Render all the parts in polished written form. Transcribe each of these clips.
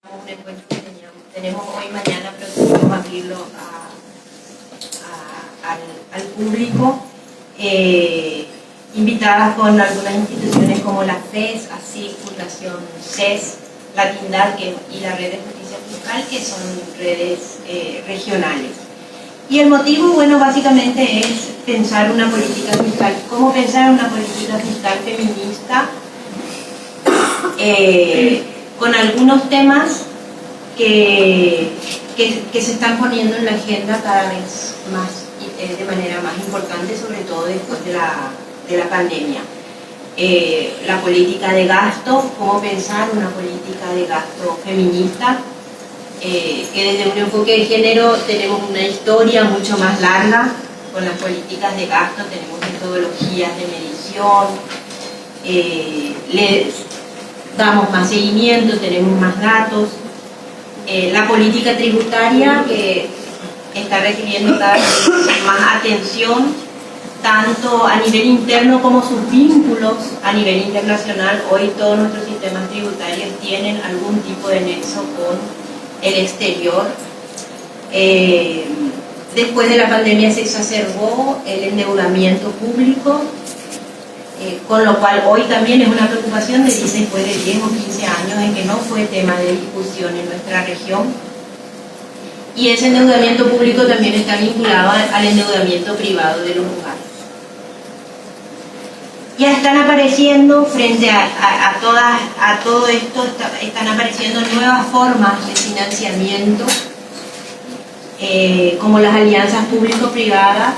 Un encuentro que tenemos hoy, mañana, pero queremos abrirlo al público, invitadas con algunas instituciones como la FES, ASIC, Fundación CES, la Tindar y la Red de Justicia Fiscal, que son redes regionales. Y el motivo, bueno, básicamente es pensar una política fiscal. ¿Cómo pensar una política fiscal feminista? Con algunos temas que se están poniendo en la agenda cada vez más, de manera más importante, sobre todo después de la pandemia. La política de gasto, cómo pensar una política de gasto feminista, que desde un enfoque de género tenemos una historia mucho más larga con las políticas de gasto, tenemos metodologías de medición, damos más seguimiento, tenemos más datos. La política tributaria, que está recibiendo cada vez más atención, tanto a nivel interno como sus vínculos a nivel internacional. Hoy todos nuestros sistemas tributarios tienen algún tipo de nexo con el exterior. Después de la pandemia se exacerbó el endeudamiento público, con lo cual hoy también es una preocupación de después de 10 o 15 años en que no fue tema de discusión en nuestra región. Y ese endeudamiento público también está vinculado al endeudamiento privado de los hogares. Ya están apareciendo, frente a todo esto, están apareciendo nuevas formas de financiamiento, como las alianzas público-privadas,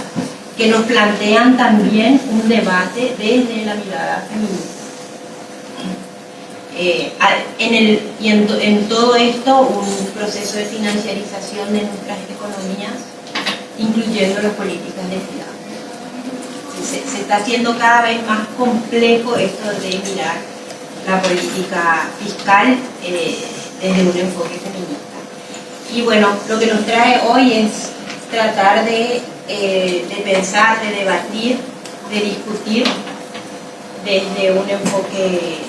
que nos plantean también un debate desde la mirada feminista. En todo esto, un proceso de financiarización de nuestras economías, incluyendo las políticas de cuidado. Se está haciendo cada vez más complejo esto de mirar la política fiscal desde un enfoque feminista. Y bueno, lo que nos trae hoy es tratar de pensar, de debatir, de discutir desde un enfoque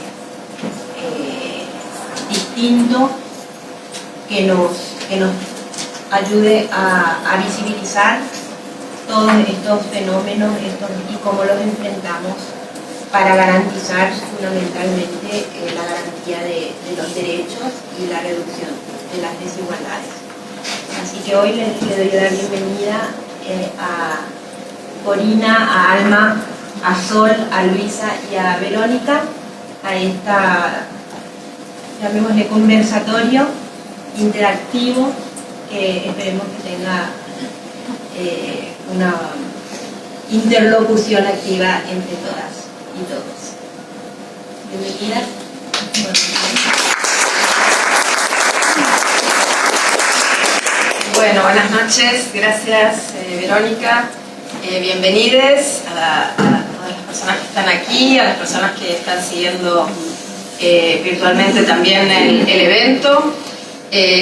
distinto que nos ayude a visibilizar todos estos fenómenos y cómo los enfrentamos para garantizar fundamentalmente la garantía de los derechos y la reducción de las desigualdades. Así que hoy le doy la bienvenida a Corina, a Alma, a Sol, a Luisa y a Verónica a esta, llamémosle, conversatorio interactivo que esperemos que tenga una interlocución activa entre todas y todos. Bienvenidas. Bueno, buenas noches, gracias Verónica, bienvenides a todas las personas que están aquí, a las personas que están siguiendo virtualmente también el evento.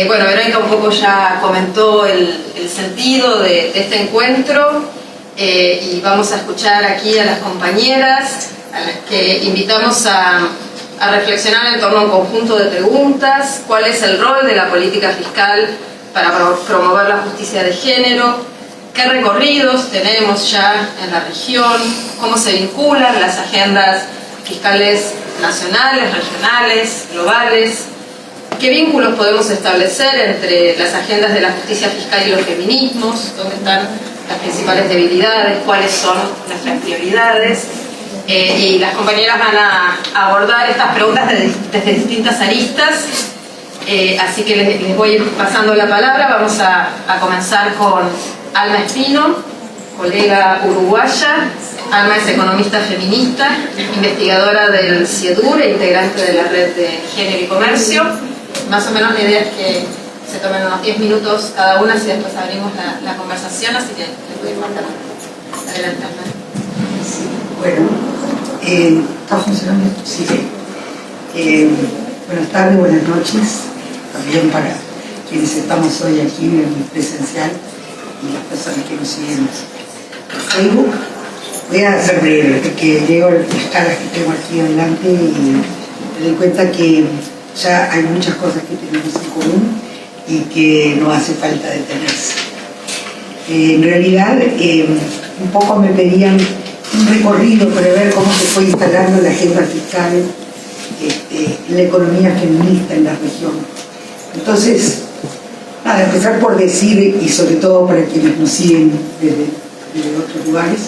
Bueno, Verónica un poco ya comentó el sentido de este encuentro y vamos a escuchar aquí a las compañeras, a las que invitamos a reflexionar en torno a un conjunto de preguntas: ¿cuál es el rol de la política fiscal para promover la justicia de género? ¿Qué recorridos tenemos ya en la región? ¿Cómo se vinculan las agendas fiscales nacionales, regionales, globales? ¿Qué vínculos podemos establecer entre las agendas de la justicia fiscal y los feminismos? ¿Dónde están las principales debilidades? ¿Cuáles son nuestras prioridades? Y las compañeras van a abordar estas preguntas desde distintas aristas. Así que les voy a ir pasando la palabra. Vamos a comenzar con Alma Espino, colega uruguaya. Alma es economista feminista, investigadora del CIEDUR e integrante de la Red de Género y Comercio. Más o menos la idea es que se tomen unos 10 minutos cada una, si después abrimos la conversación, así que les voy a ir marcando. Adelante, Alma. Sí, bueno, ¿está funcionando? Sí. Buenas tardes, buenas noches, también para quienes estamos hoy aquí en presencial y las personas que nos siguen por Facebook. Voy a ser breve porque leo las caras que tengo aquí adelante y me doy cuenta que ya hay muchas cosas que tenemos en común y que no hace falta detenerse. En realidad, un poco me pedían un recorrido para ver cómo se fue instalando la agenda fiscal, la economía feminista en la región. Entonces, nada, empezar por decir, y sobre todo para quienes nos siguen desde otros lugares,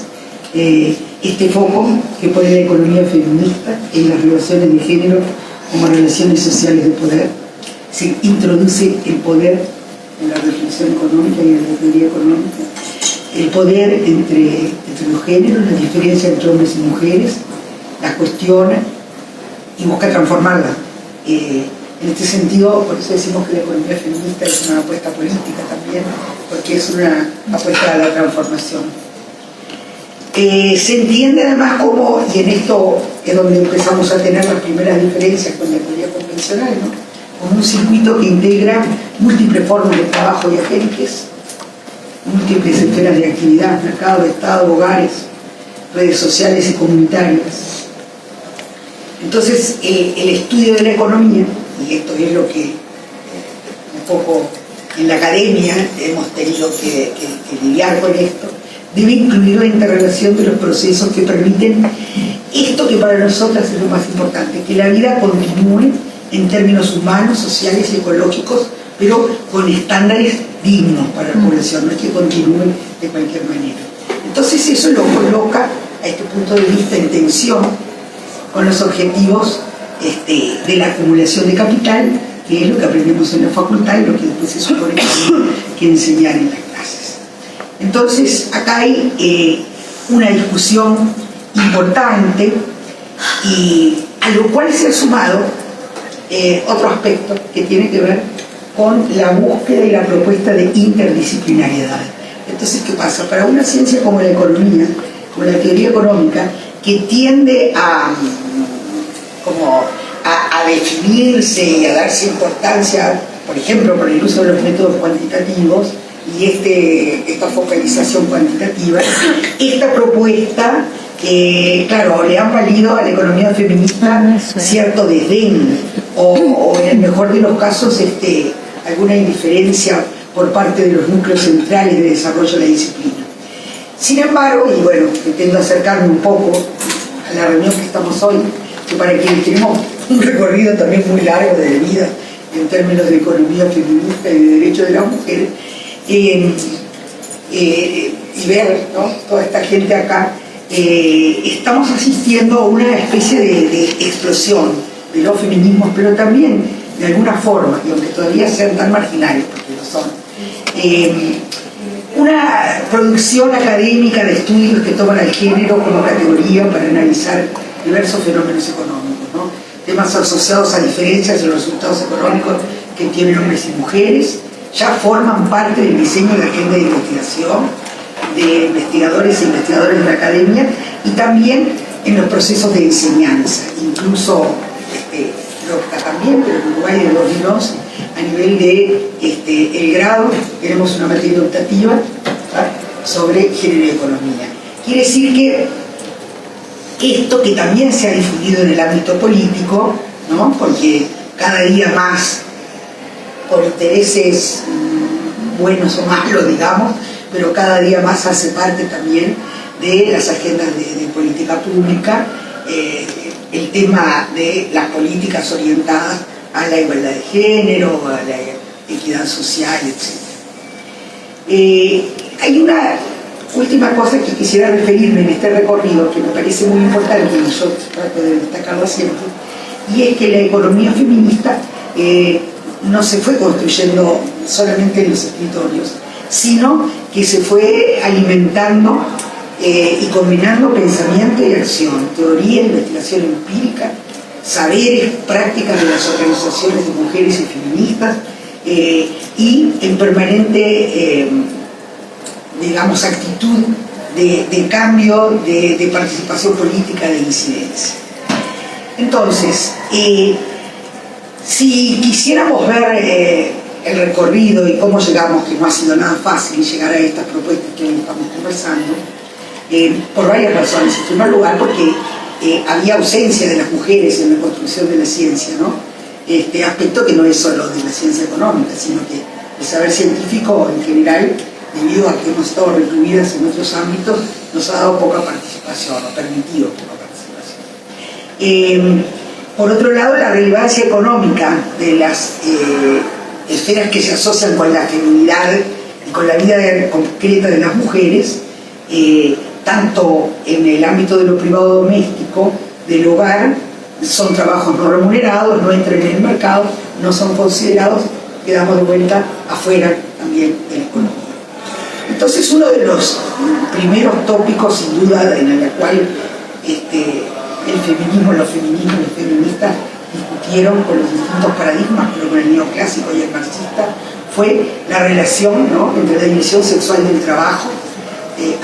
este foco que pone la economía feminista en las relaciones de género como relaciones sociales de poder. Se introduce el poder en la reflexión económica y en la teoría económica, el poder entre los géneros, la diferencia entre hombres y mujeres, la cuestiona y busca transformarla. En este sentido, por eso decimos que la economía feminista es una apuesta política también, porque es una apuesta a la transformación. Se entiende además cómo, y en esto es donde empezamos a tener las primeras diferencias con la teoría convencional, ¿no?, como un circuito que integra múltiples formas de trabajo y agentes, múltiples esferas de actividad, mercado, Estado, hogares, redes sociales y comunitarias. Entonces, el estudio de la economía, y esto es lo que un poco en la academia hemos tenido que lidiar con esto, debe incluir la interrelación de los procesos que permiten esto que para nosotras es lo más importante, que la vida continúe en términos humanos, sociales y ecológicos, pero con estándares dignos para la población, no es que continúe de cualquier manera. Entonces eso lo coloca a este punto de vista en tensión con los objetivos de la acumulación de capital, que es lo que aprendemos en la facultad y lo que después se supone que enseñar en las clases. Entonces acá hay una discusión importante, y a lo cual se ha sumado otro aspecto que tiene que ver con la búsqueda y la propuesta de interdisciplinariedad. Entonces, ¿qué pasa? Para una ciencia como la economía, como la teoría económica, que tiende a definirse y a darse importancia, por ejemplo, por el uso de los métodos cuantitativos y esta focalización cuantitativa, esta propuesta, claro, le han valido a la economía feminista cierto desdén o en el mejor de los casos alguna indiferencia por parte de los núcleos centrales de desarrollo de la disciplina. Sin embargo, y bueno, pretendo acercarme un poco a la reunión que estamos hoy, que para quienes tenemos un recorrido también muy largo de vida en términos de economía feminista y de derechos de las mujeres, y ver, ¿no?, toda esta gente acá, estamos asistiendo a una especie de explosión de los feminismos, pero también de alguna forma, y aunque todavía sean tan marginales, porque lo son, una producción académica de estudios que toman al género como categoría para analizar diversos fenómenos económicos, ¿no?, temas asociados a diferencias en los resultados económicos que tienen hombres y mujeres, ya forman parte del diseño de la agenda de investigación de investigadores e investigadoras de la academia, y también en los procesos de enseñanza, incluso también, pero en Uruguay en 2011, a nivel de el grado, tenemos una materia optativa, ¿sí?, sobre género y economía. Quiere decir que esto, que también se ha difundido en el ámbito político, ¿no?, porque cada día más, por intereses buenos o malos, digamos, pero cada día más hace parte también de las agendas de política pública, el tema de las políticas orientadas a la igualdad de género, a la equidad social, etc. Hay una última cosa que quisiera referirme en este recorrido, que me parece muy importante y yo trato de destacarlo siempre, y es que la economía feminista no se fue construyendo solamente en los escritorios, sino que se fue alimentando y combinando pensamiento y acción, teoría, investigación empírica, saberes, prácticas de las organizaciones de mujeres y feministas, y en permanente, digamos, actitud de cambio, de participación política, de incidencia. Entonces, si quisiéramos ver el recorrido y cómo llegamos, que no ha sido nada fácil llegar a estas propuestas que hoy estamos conversando, por varias razones. En primer lugar, porque había ausencia de las mujeres en la construcción de la ciencia, ¿no? aspecto que no es solo de la ciencia económica, sino que el saber científico en general, debido a que hemos estado recluidas en otros ámbitos, nos ha dado poca participación, o permitido poca participación. Por otro lado, la relevancia económica de las esferas que se asocian con la feminidad y con la vida concreta de las mujeres, tanto en el ámbito de lo privado doméstico, del hogar, son trabajos no remunerados, no entran en el mercado, no son considerados, quedamos de vuelta afuera también de la economía. Entonces, uno de los primeros tópicos, sin duda, en el cual el feminismo, los feminismos y los feministas discutieron con los distintos paradigmas, pero con el neoclásico y el marxista, fue la relación, ¿no?, entre la división sexual del trabajo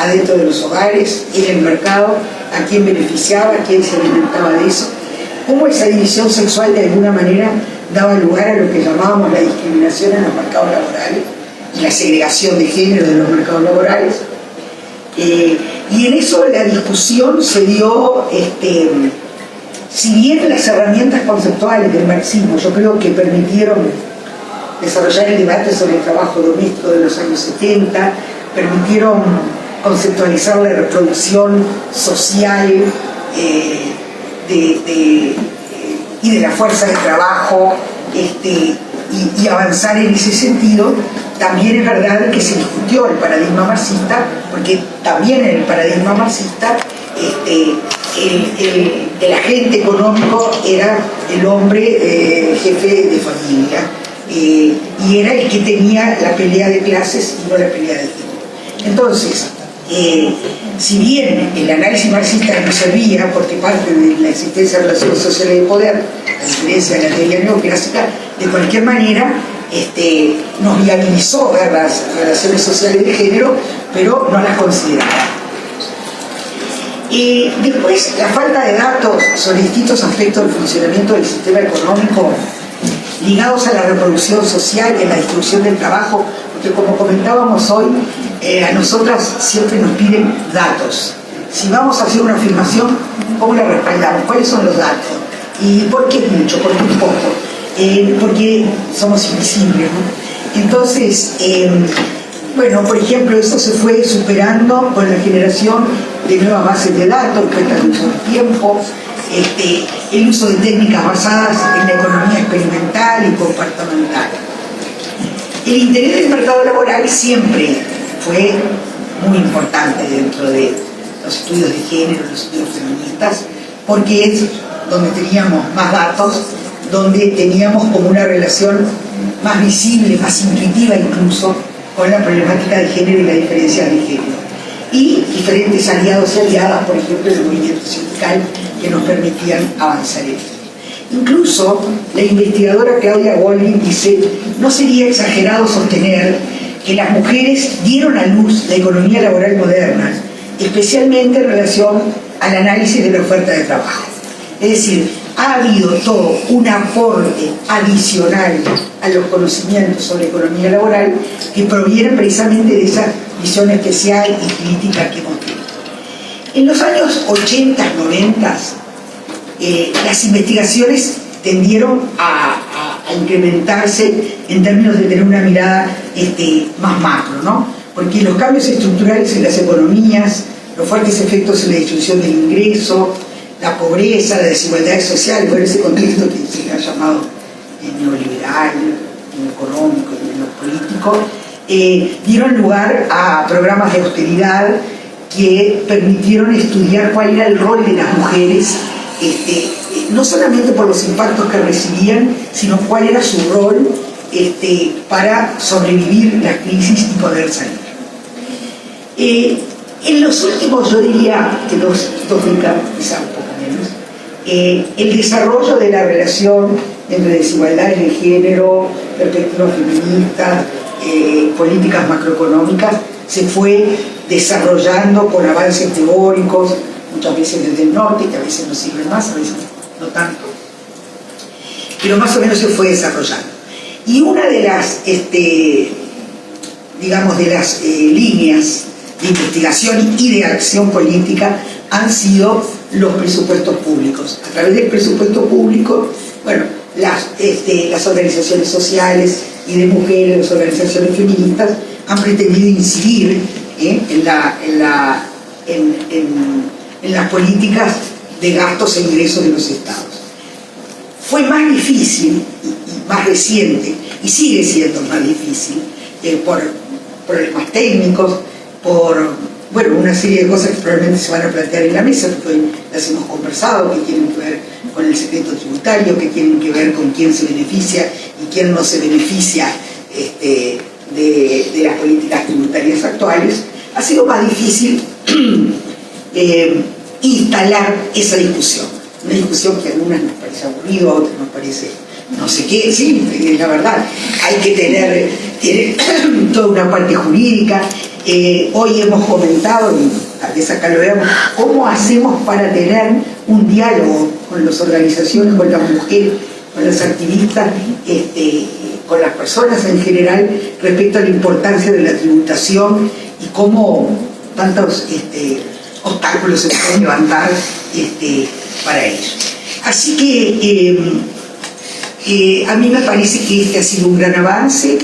adentro de los hogares, en el mercado, a quién beneficiaba, a quién se alimentaba de eso, cómo esa división sexual de alguna manera daba lugar a lo que llamábamos la discriminación en los mercados laborales y la segregación de género de los mercados laborales. Y en eso la discusión se dio, si bien las herramientas conceptuales del marxismo yo creo que permitieron desarrollar el debate sobre el trabajo doméstico de los años 70, permitieron conceptualizar la reproducción social y de la fuerza de trabajo, y avanzar en ese sentido, también es verdad que se discutió el paradigma marxista, porque también en el paradigma marxista el agente económico era el hombre jefe de familia, y era el que tenía la pelea de clases y no la pelea de género. Entonces, si bien el análisis marxista no servía porque parte de la existencia de relaciones sociales de poder, a diferencia de la teoría neoclásica, de cualquier manera nos viabilizó ver las relaciones sociales de género, pero no las consideraba. Después, la falta de datos sobre distintos aspectos del funcionamiento del sistema económico ligados a la reproducción social y a la distribución del trabajo, porque como comentábamos hoy, a nosotras siempre nos piden datos. Si vamos a hacer una afirmación, ¿cómo la respaldamos? ¿Cuáles son los datos? ¿Y por qué mucho? ¿Por qué un poco? Porque somos invisibles, ¿no? Entonces, bueno, por ejemplo, esto se fue superando con la generación de nuevas bases de datos, cuentas de uso del tiempo, el uso de técnicas basadas en la economía experimental y comportamental. El interés del mercado laboral siempre fue muy importante dentro de los estudios de género, los estudios feministas, porque es donde teníamos más datos, donde teníamos como una relación más visible, más intuitiva incluso, con la problemática de género y la diferencia de género. Y diferentes aliados y aliadas, por ejemplo, del movimiento sindical, que nos permitían avanzar en esto. Incluso la investigadora Claudia Goldin dice: no sería exagerado sostener que las mujeres dieron a luz la economía laboral moderna, especialmente en relación al análisis de la oferta de trabajo. Es decir, ha habido todo un aporte adicional a los conocimientos sobre economía laboral que provienen precisamente de esa visión especial y crítica que hemos tenido. En los años 80, 90, las investigaciones tendieron a incrementarse en términos de tener una mirada más macro, ¿no? Porque los cambios estructurales en las economías, los fuertes efectos en la distribución del ingreso, la pobreza, la desigualdad social, bueno, ese contexto que se ha llamado neoliberal, económico y político, dieron lugar a programas de austeridad que permitieron estudiar cuál era el rol de las mujeres, no solamente por los impactos que recibían, sino cuál era su rol para sobrevivir las crisis y poder salir. En los últimos, yo diría que dos décadas, quizá un poco menos, el desarrollo de la relación entre desigualdades de género, perspectivas feministas, políticas macroeconómicas, se fue desarrollando con avances teóricos, muchas veces desde el norte, que a veces nos sirven más, a veces no tanto, pero más o menos se fue desarrollando. Y una de las, digamos, de las líneas de investigación y de acción política han sido los presupuestos públicos. A través del presupuesto público, bueno, las organizaciones sociales y de mujeres, las organizaciones feministas, han pretendido incidir en las políticas de gastos e ingresos de los estados. Fue más difícil y más reciente, y sigue siendo más difícil, por problemas técnicos, por una serie de cosas que probablemente se van a plantear en la mesa, porque hoy las hemos conversado, que tienen que ver con el secreto tributario, que tienen que ver con quién se beneficia y quién no se beneficia de las políticas tributarias actuales. Ha sido más difícil instalar esa discusión, una discusión que a algunas nos parece aburrido, a otras nos parece no sé qué. Sí, la verdad, hay que tener toda una parte jurídica. Hoy hemos comentado, y tal vez acá lo veamos, cómo hacemos para tener un diálogo con las organizaciones, con las mujeres, con los activistas, con las personas en general, respecto a la importancia de la tributación y cómo tantos obstáculos se pueden levantar para ello. Así que a mí me parece que este ha sido un gran avance,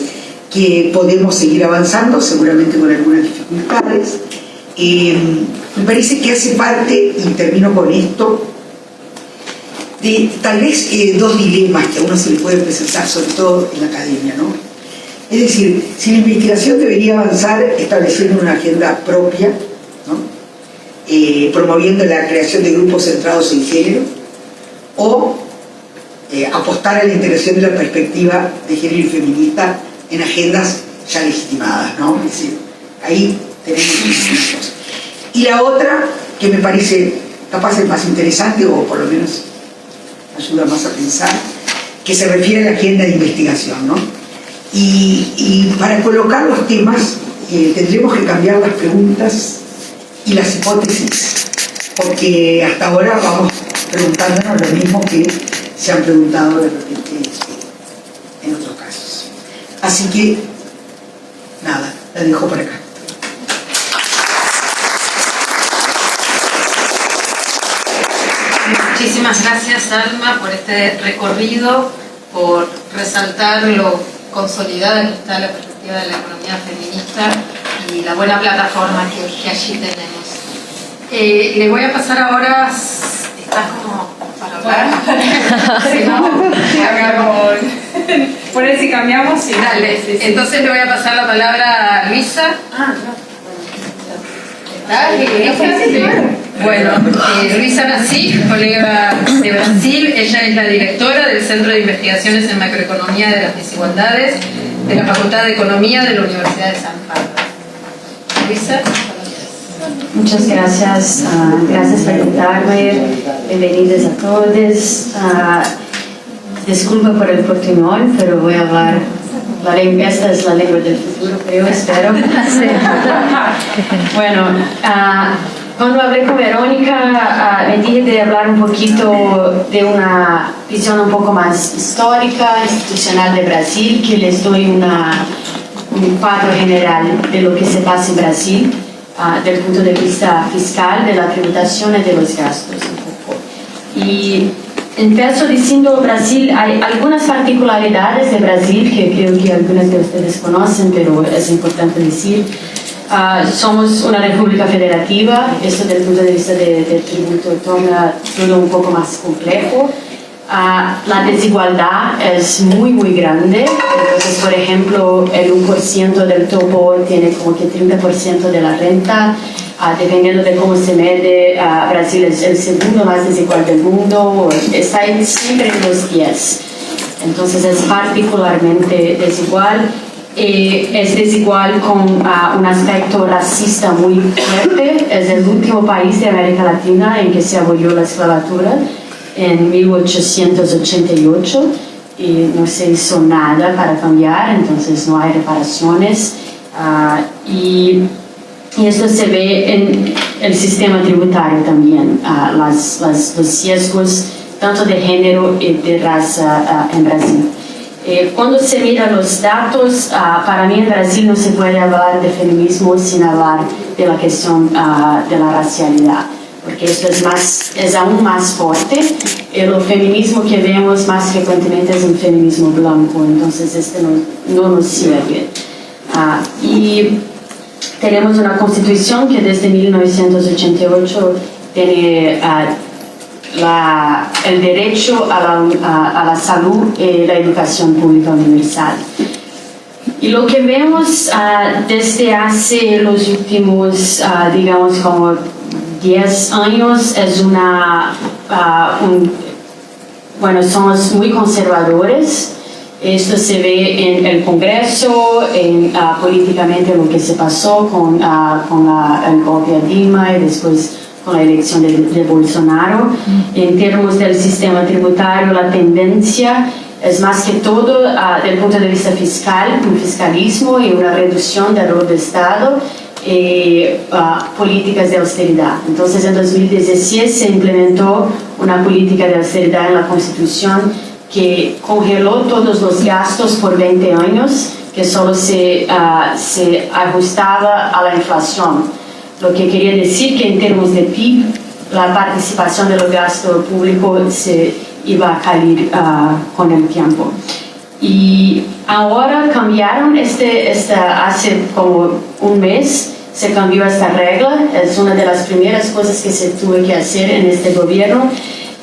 que podemos seguir avanzando, seguramente con algunas dificultades. Me parece que hace parte, y termino con esto, de tal vez dos dilemas que a uno se le puede presentar, sobre todo en la academia, ¿no? Es decir, si la investigación debería avanzar estableciendo una agenda propia, ¿no? Promoviendo la creación de grupos centrados en género, o apostar a la integración de la perspectiva de género y feminista en agendas ya legitimadas, ¿no? Es decir, ahí tenemos una cosa. Y la otra, que me parece capaz es más interesante, o por lo menos ayuda más a pensar, que se refiere a la agenda de investigación, ¿no? Y para colocar los temas tendremos que cambiar las preguntas y las hipótesis, porque hasta ahora vamos preguntándonos lo mismo que se han preguntado de repente en otros casos. Así que, nada, la dejo por acá. Muchísimas gracias, Alma, por este recorrido, por resaltar lo consolidada que está la perspectiva de la economía feminista y la buena plataforma que allí tenemos. Le voy a pasar ahora, ¿estás como para hablar? Si no, por eso si cambiamos, sí. Dale, sí. Entonces le voy a pasar la palabra a Luisa. Bueno, Luisa Nassif, colega de Brasil, ella es la directora del Centro de Investigaciones en Macroeconomía de las Desigualdades de la Facultad de Economía de la Universidad de San Pablo. Luisa. Muchas gracias, gracias por invitarme, bienvenidos a todos. Disculpa por el portuñol, pero voy a hablar, esta es la lengua del futuro, creo, espero. Bueno, cuando hablé con Verónica, me dije de hablar un poquito de una visión un poco más histórica, institucional de Brasil, que les doy un cuadro general de lo que se pasa en Brasil, del punto de vista fiscal, de la tributación y de los gastos un poco. Y empiezo diciendo Brasil, hay algunas particularidades de Brasil que creo que algunas de ustedes conocen, pero es importante decir. Somos una república federativa, esto desde el punto de vista del tributo torna todo un poco más complejo. La desigualdad es muy muy grande, entonces por ejemplo el 1% del topo tiene como que 30% de la renta, dependiendo de cómo se mide, Brasil es el segundo más desigual del mundo, está siempre en los 10, entonces es particularmente desigual. Es desigual con un aspecto racista muy fuerte, es el último país de América Latina en que se abolió la esclavatura en 1888 y no se hizo nada para cambiar, entonces no hay reparaciones y esto se ve en el sistema tributario también, los sesgos tanto de género y de raza en Brasil. Cuando se mira los datos, para mí en Brasil no se puede hablar de feminismo sin hablar de la cuestión de la racialidad. porque esto es aún más fuerte. El feminismo que vemos más frecuentemente es un feminismo blanco, entonces este no nos sirve. Y tenemos una constitución que desde 1988 tiene el derecho a la salud y la educación pública universal. Y lo que vemos desde hace los últimos, digamos, como 10 años es bueno, somos muy conservadores. Esto se ve en el Congreso, políticamente lo que se pasó con el golpe a Dilma y después con la elección de Bolsonaro. En términos del sistema tributario, la tendencia es más que todo desde el punto de vista fiscal, un fiscalismo y una reducción del rol del Estado y políticas de austeridad. Entonces, en 2016 se implementó una política de austeridad en la Constitución que congeló todos los gastos por 20 años, que solo se ajustaba a la inflación. Lo que quería decir que en términos de PIB, la participación de los gastos públicos se iba a caer con el tiempo. Y ahora cambiaron, hace como un mes, se cambió esta regla. Es una de las primeras cosas que se tuvo que hacer en este gobierno,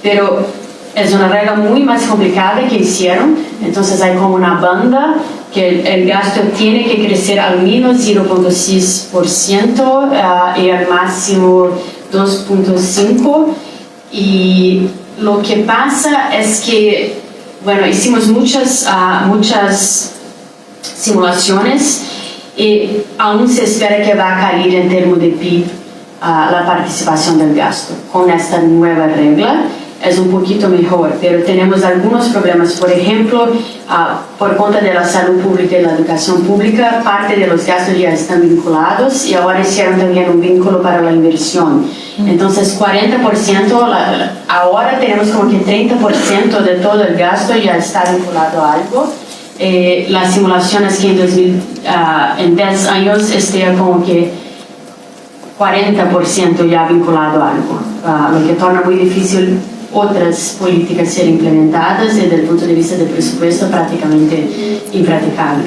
pero es una regla muy más complicada que hicieron. Entonces hay como una banda que el gasto tiene que crecer al menos 0.6% y al máximo 2.5%. Y lo que pasa es que, bueno, hicimos muchas simulaciones y aún se espera que va a caer en términos de PIB la participación del gasto. Con esta nueva regla es un poquito mejor, pero tenemos algunos problemas. Por ejemplo, por cuenta de la salud pública y la educación pública, parte de los gastos ya están vinculados y ahora hicieron también un vínculo para la inversión. Entonces, 40%, ahora tenemos como que 30% de todo el gasto ya está vinculado a algo. La simulación es que en 10 años esté como que 40% ya vinculado a algo, lo que torna muy difícil otras políticas ser implementadas y desde el punto de vista del presupuesto prácticamente impracticable.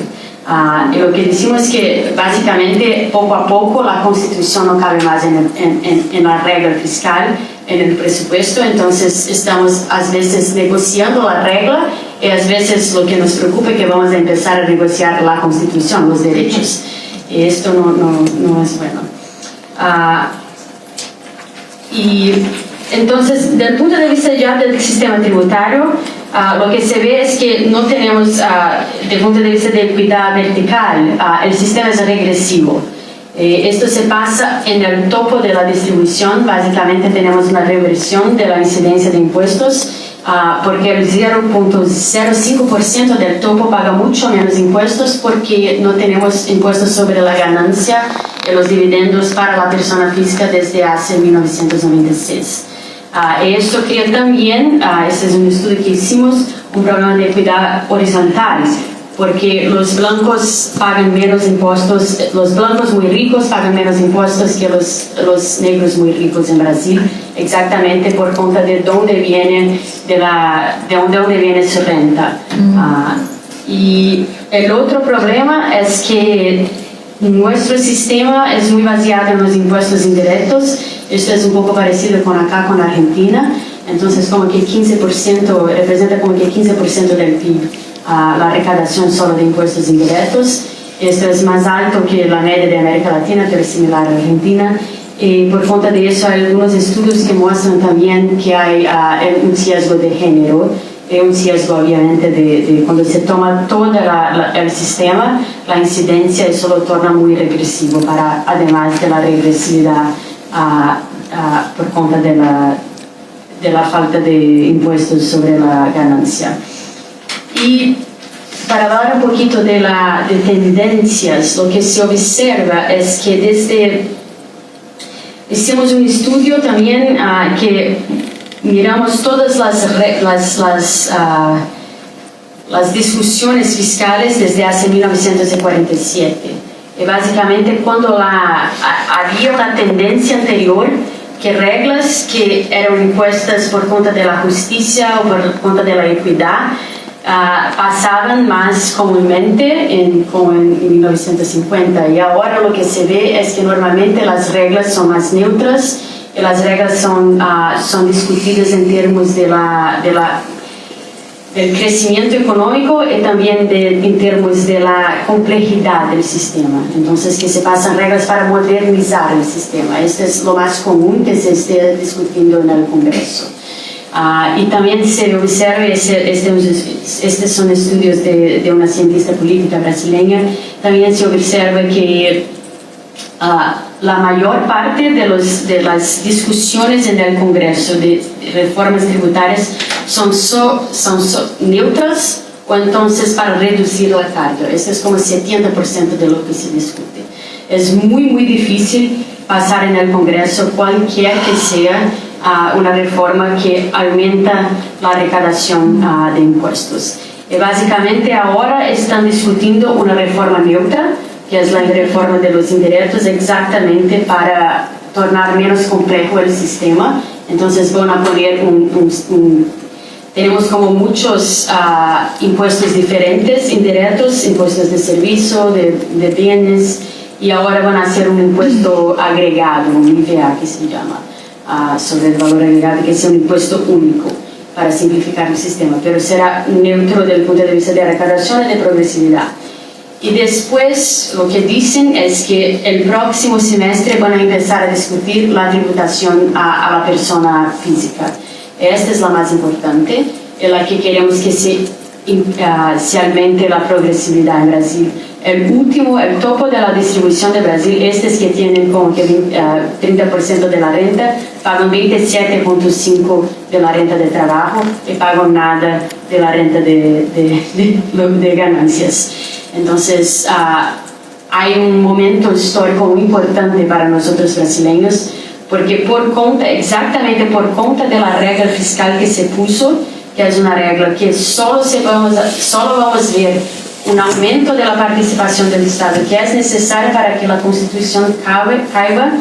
Y lo que decimos es que básicamente poco a poco la Constitución no cabe más en la regla fiscal, en el presupuesto, entonces estamos a veces negociando la regla y a veces lo que nos preocupa es que vamos a empezar a negociar la Constitución, los derechos, y esto no es bueno. Y entonces, desde el punto de vista ya del sistema tributario, lo que se ve es que no tenemos, desde el punto de vista de equidad vertical, el sistema es regresivo. Esto se pasa en el topo de la distribución. Básicamente tenemos una reversión de la incidencia de impuestos, porque el 0.05% del topo paga mucho menos impuestos porque no tenemos impuestos sobre la ganancia y los dividendos para la persona física desde hace 1996. Esto crea también, este es un estudio que hicimos, un problema de equidad horizontal, porque los blancos pagan menos impuestos, los blancos muy ricos pagan menos impuestos que los negros muy ricos en Brasil, exactamente por cuenta de dónde viene, de dónde viene su renta. Y el otro problema es que nuestro sistema es muy basado en los impuestos indirectos. Esto es un poco parecido con Argentina. Entonces, como que 15%, representa como que 15% del PIB, la recaudación solo de impuestos indirectos. Esto es más alto que la media de América Latina, pero es similar a Argentina. Y por cuenta de eso, hay algunos estudios que muestran también que hay un sesgo de género. Un sesgo obviamente de cuando se toma todo el sistema, la incidencia, eso lo torna muy regresivo, además de la regresividad por cuenta de la falta de impuestos sobre la ganancia. Y para hablar un poquito de tendencias, lo que se observa es que hicimos un estudio también que miramos todas las discusiones fiscales desde hace 1947. Y básicamente cuando había una tendencia anterior, que reglas que eran impuestas por cuenta de la justicia o por cuenta de la equidad pasaban más comúnmente como en 1950, y ahora lo que se ve es que normalmente las reglas son más neutras y las reglas son discutidas en términos del crecimiento económico y también en términos de la complejidad del sistema. Entonces, que se pasan reglas para modernizar el sistema. Esto es lo más común que se esté discutiendo en el Congreso. Y también se observa, estos son estudios de una cientista política brasileña, también se observa que la mayor parte de las discusiones en el Congreso de reformas tributarias son neutras o entonces para reducir la carga. Eso es como 70% de lo que se discute. Es muy difícil pasar en el Congreso cualquier que sea una reforma que aumenta la recaudación de impuestos. Y básicamente ahora están discutiendo una reforma neutra, que es la reforma de los indirectos, exactamente para tornar menos complejo el sistema. Entonces van a poner tenemos como muchos impuestos diferentes, indirectos, impuestos de servicio, de bienes, y ahora van a hacer un impuesto agregado, un IVA que se llama, sobre el valor agregado, que es un impuesto único para simplificar el sistema, pero será neutro desde el punto de vista de recaudación y de progresividad. Y después lo que dicen es que el próximo semestre van a empezar a discutir la tributación a la persona física. Esta es la más importante, en la que queremos que se aumente la progresividad en Brasil. El topo de la distribución de Brasil, estos que tienen como que 30% de la renta, pagan 27,5% de la renta de trabajo y pagan nada de la renta de ganancias. Entonces, hay un momento histórico muy importante para nosotros brasileños, porque exactamente por cuenta de la regla fiscal que se puso, que es una regla que solo vamos a ver un aumento de la participación del Estado, que es necesario para que la Constitución caiga,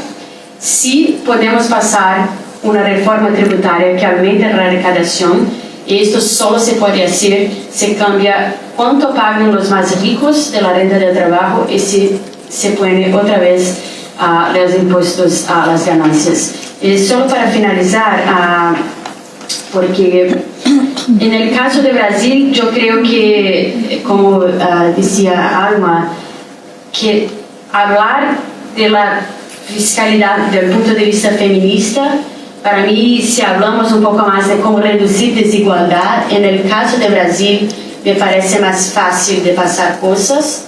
si podemos pasar una reforma tributaria que aumente la recaudación, y esto solo se puede hacer si cambia cuánto pagan los más ricos de la renta de trabajo y si se pone otra vez los impuestos a las ganancias. Y solo para finalizar, porque en el caso de Brasil yo creo que, como decía Alma, que hablar de la fiscalidad desde el punto de vista feminista, para mí, si hablamos un poco más de cómo reducir desigualdad, en el caso de Brasil me parece más fácil de pasar cosas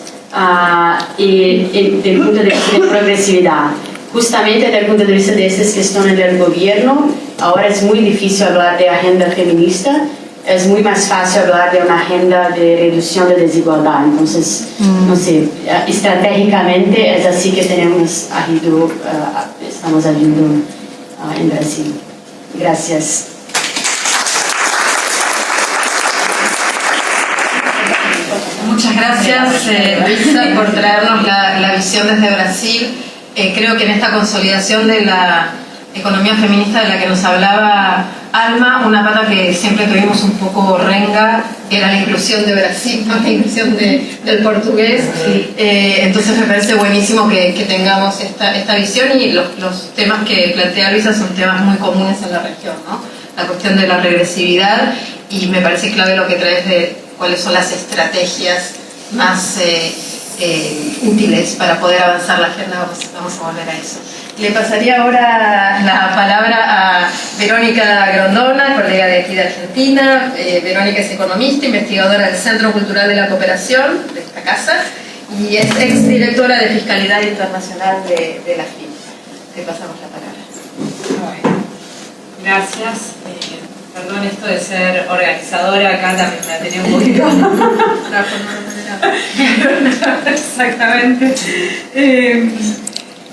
y desde el punto de vista de progresividad. Justamente desde el punto de vista de estas cuestiones del gobierno, ahora es muy difícil hablar de agenda feminista, es muy más fácil hablar de una agenda de reducción de desigualdad. Entonces, no sé, estratégicamente es así que estamos agindo en Brasil. Gracias. Muchas gracias, Luisa, por traernos la visión desde Brasil. Creo que en esta consolidación de la economía feminista de la que nos hablaba Alma, una pata que siempre tuvimos un poco renga era la inclusión de Brasil, ¿no? La inclusión del portugués. Entonces me parece buenísimo que tengamos esta visión, y los temas que plantea Luisa son temas muy comunes en la región, ¿no? La cuestión de la regresividad, y me parece clave lo que traes de cuáles son las estrategias más útiles para poder avanzar la agenda. Vamos a volver a eso. Le pasaría ahora la palabra a Verónica Grondona, colega de aquí de Argentina. Verónica es economista, investigadora del Centro Cultural de la Cooperación, de esta casa, y es exdirectora de Fiscalidad Internacional de la FIN. Le pasamos la palabra. Bueno, gracias. Perdón, esto de ser organizadora acá también me ha tenido un poquito. Exactamente.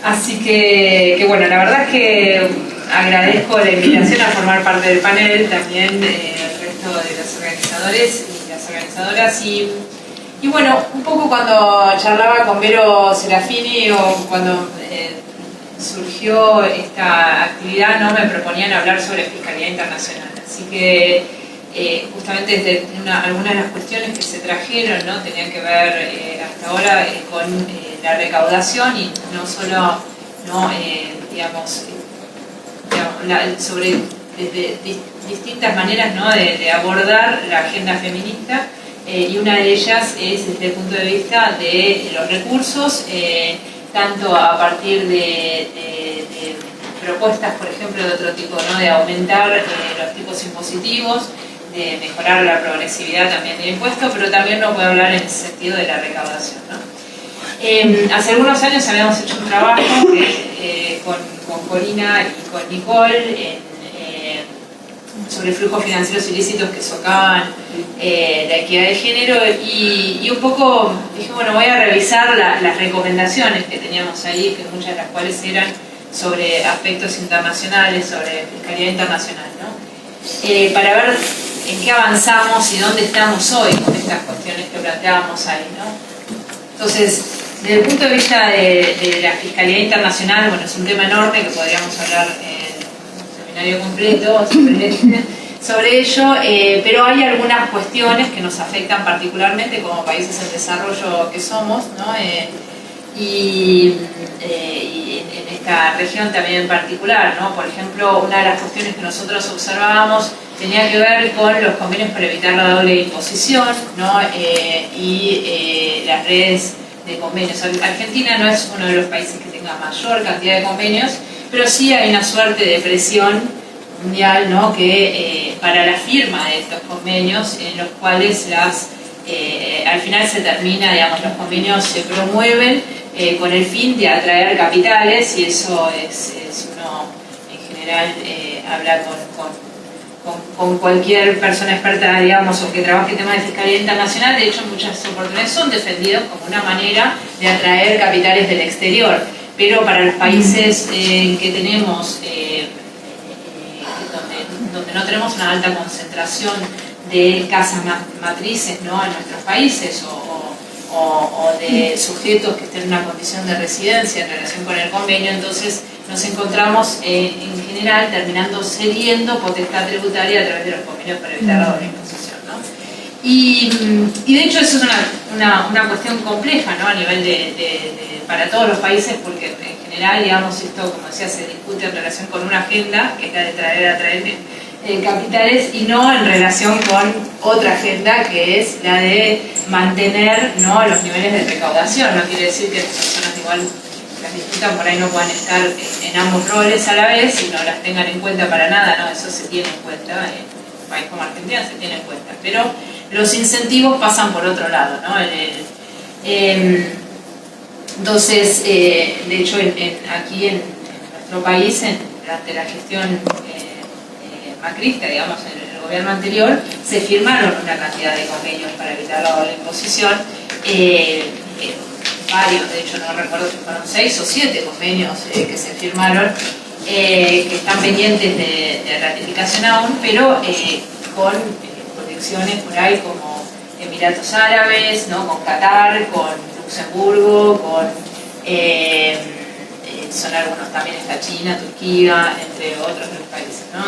Así que bueno, la verdad es que agradezco la invitación a formar parte del panel, también el resto de los organizadores y las organizadoras. Y bueno, un poco cuando charlaba con Vero Serafini, o cuando surgió esta actividad, ¿no? Me proponían hablar sobre fiscalidad internacional. Así que justamente algunas de las cuestiones que se trajeron, ¿no? Tenían que ver hasta ahora con la recaudación y no solo, ¿no? Sobre distintas maneras, ¿no? de abordar la agenda feminista, y una de ellas es desde el punto de vista de los recursos, tanto a partir de propuestas, por ejemplo, de otro tipo, ¿no? De aumentar los tipos impositivos, de mejorar la progresividad también del impuesto, pero también no puedo hablar en el sentido de la recaudación, ¿no? Hace algunos años habíamos hecho un trabajo con Corina y con Nicole sobre flujos financieros ilícitos que socavan la equidad de género, y un poco dije, bueno, voy a revisar las recomendaciones que teníamos ahí, que muchas de las cuales eran sobre aspectos internacionales, sobre fiscalidad internacional, ¿no? Para ver en qué avanzamos y dónde estamos hoy con estas cuestiones que planteábamos ahí, ¿no? Entonces, desde el punto de vista de la fiscalidad internacional, bueno, es un tema enorme que podríamos hablar en un seminario completo sobre ello, pero hay algunas cuestiones que nos afectan particularmente como países en desarrollo que somos, ¿no? Y en esta región también en particular, ¿no? Por ejemplo, una de las cuestiones que nosotros observábamos tenía que ver con los convenios para evitar la doble imposición, ¿no? Y las redes de convenios. Argentina no es uno de los países que tenga mayor cantidad de convenios, pero sí hay una suerte de presión mundial, ¿no? Que para la firma de estos convenios, en los cuales al final se termina, digamos, los convenios se promueven con el fin de atraer capitales, y eso es uno en general habla con cualquier persona experta, digamos, o que trabaje en temas de fiscalidad internacional. De hecho, muchas oportunidades son defendidos como una manera de atraer capitales del exterior, pero para los países que tenemos, donde no tenemos una alta concentración de casas matrices, ¿no? En nuestros países, o de sujetos que estén en una condición de residencia en relación con el convenio, entonces nos encontramos en general terminando cediendo potestad tributaria a través de los convenios para evitar la doble imposición, ¿no? Y de hecho eso es una cuestión compleja, ¿no? A nivel para todos los países, porque en general, digamos, esto, como decía, se discute en relación con una agenda, que es la de atraer capitales, y no en relación con otra agenda, que es la de mantener, ¿no? Los niveles de recaudación. No quiere decir que las personas igual las discutan por ahí no puedan estar en ambos roles a la vez y no las tengan en cuenta para nada, ¿no? Eso se tiene en cuenta, en un país como Argentina se tiene en cuenta, pero los incentivos pasan por otro lado, ¿no? Entonces, de hecho, aquí en nuestro país, durante la gestión macrista, digamos, en el gobierno anterior, se firmaron una cantidad de convenios para evitar la doble imposición, varios, de hecho no recuerdo si fueron 6 o 7 convenios que se firmaron, que están pendientes de ratificación aún, pero con protecciones por ahí como Emiratos Árabes, ¿no? Con Qatar, con Luxemburgo, son algunos también, está China, Turquía, entre otros de los países, ¿no?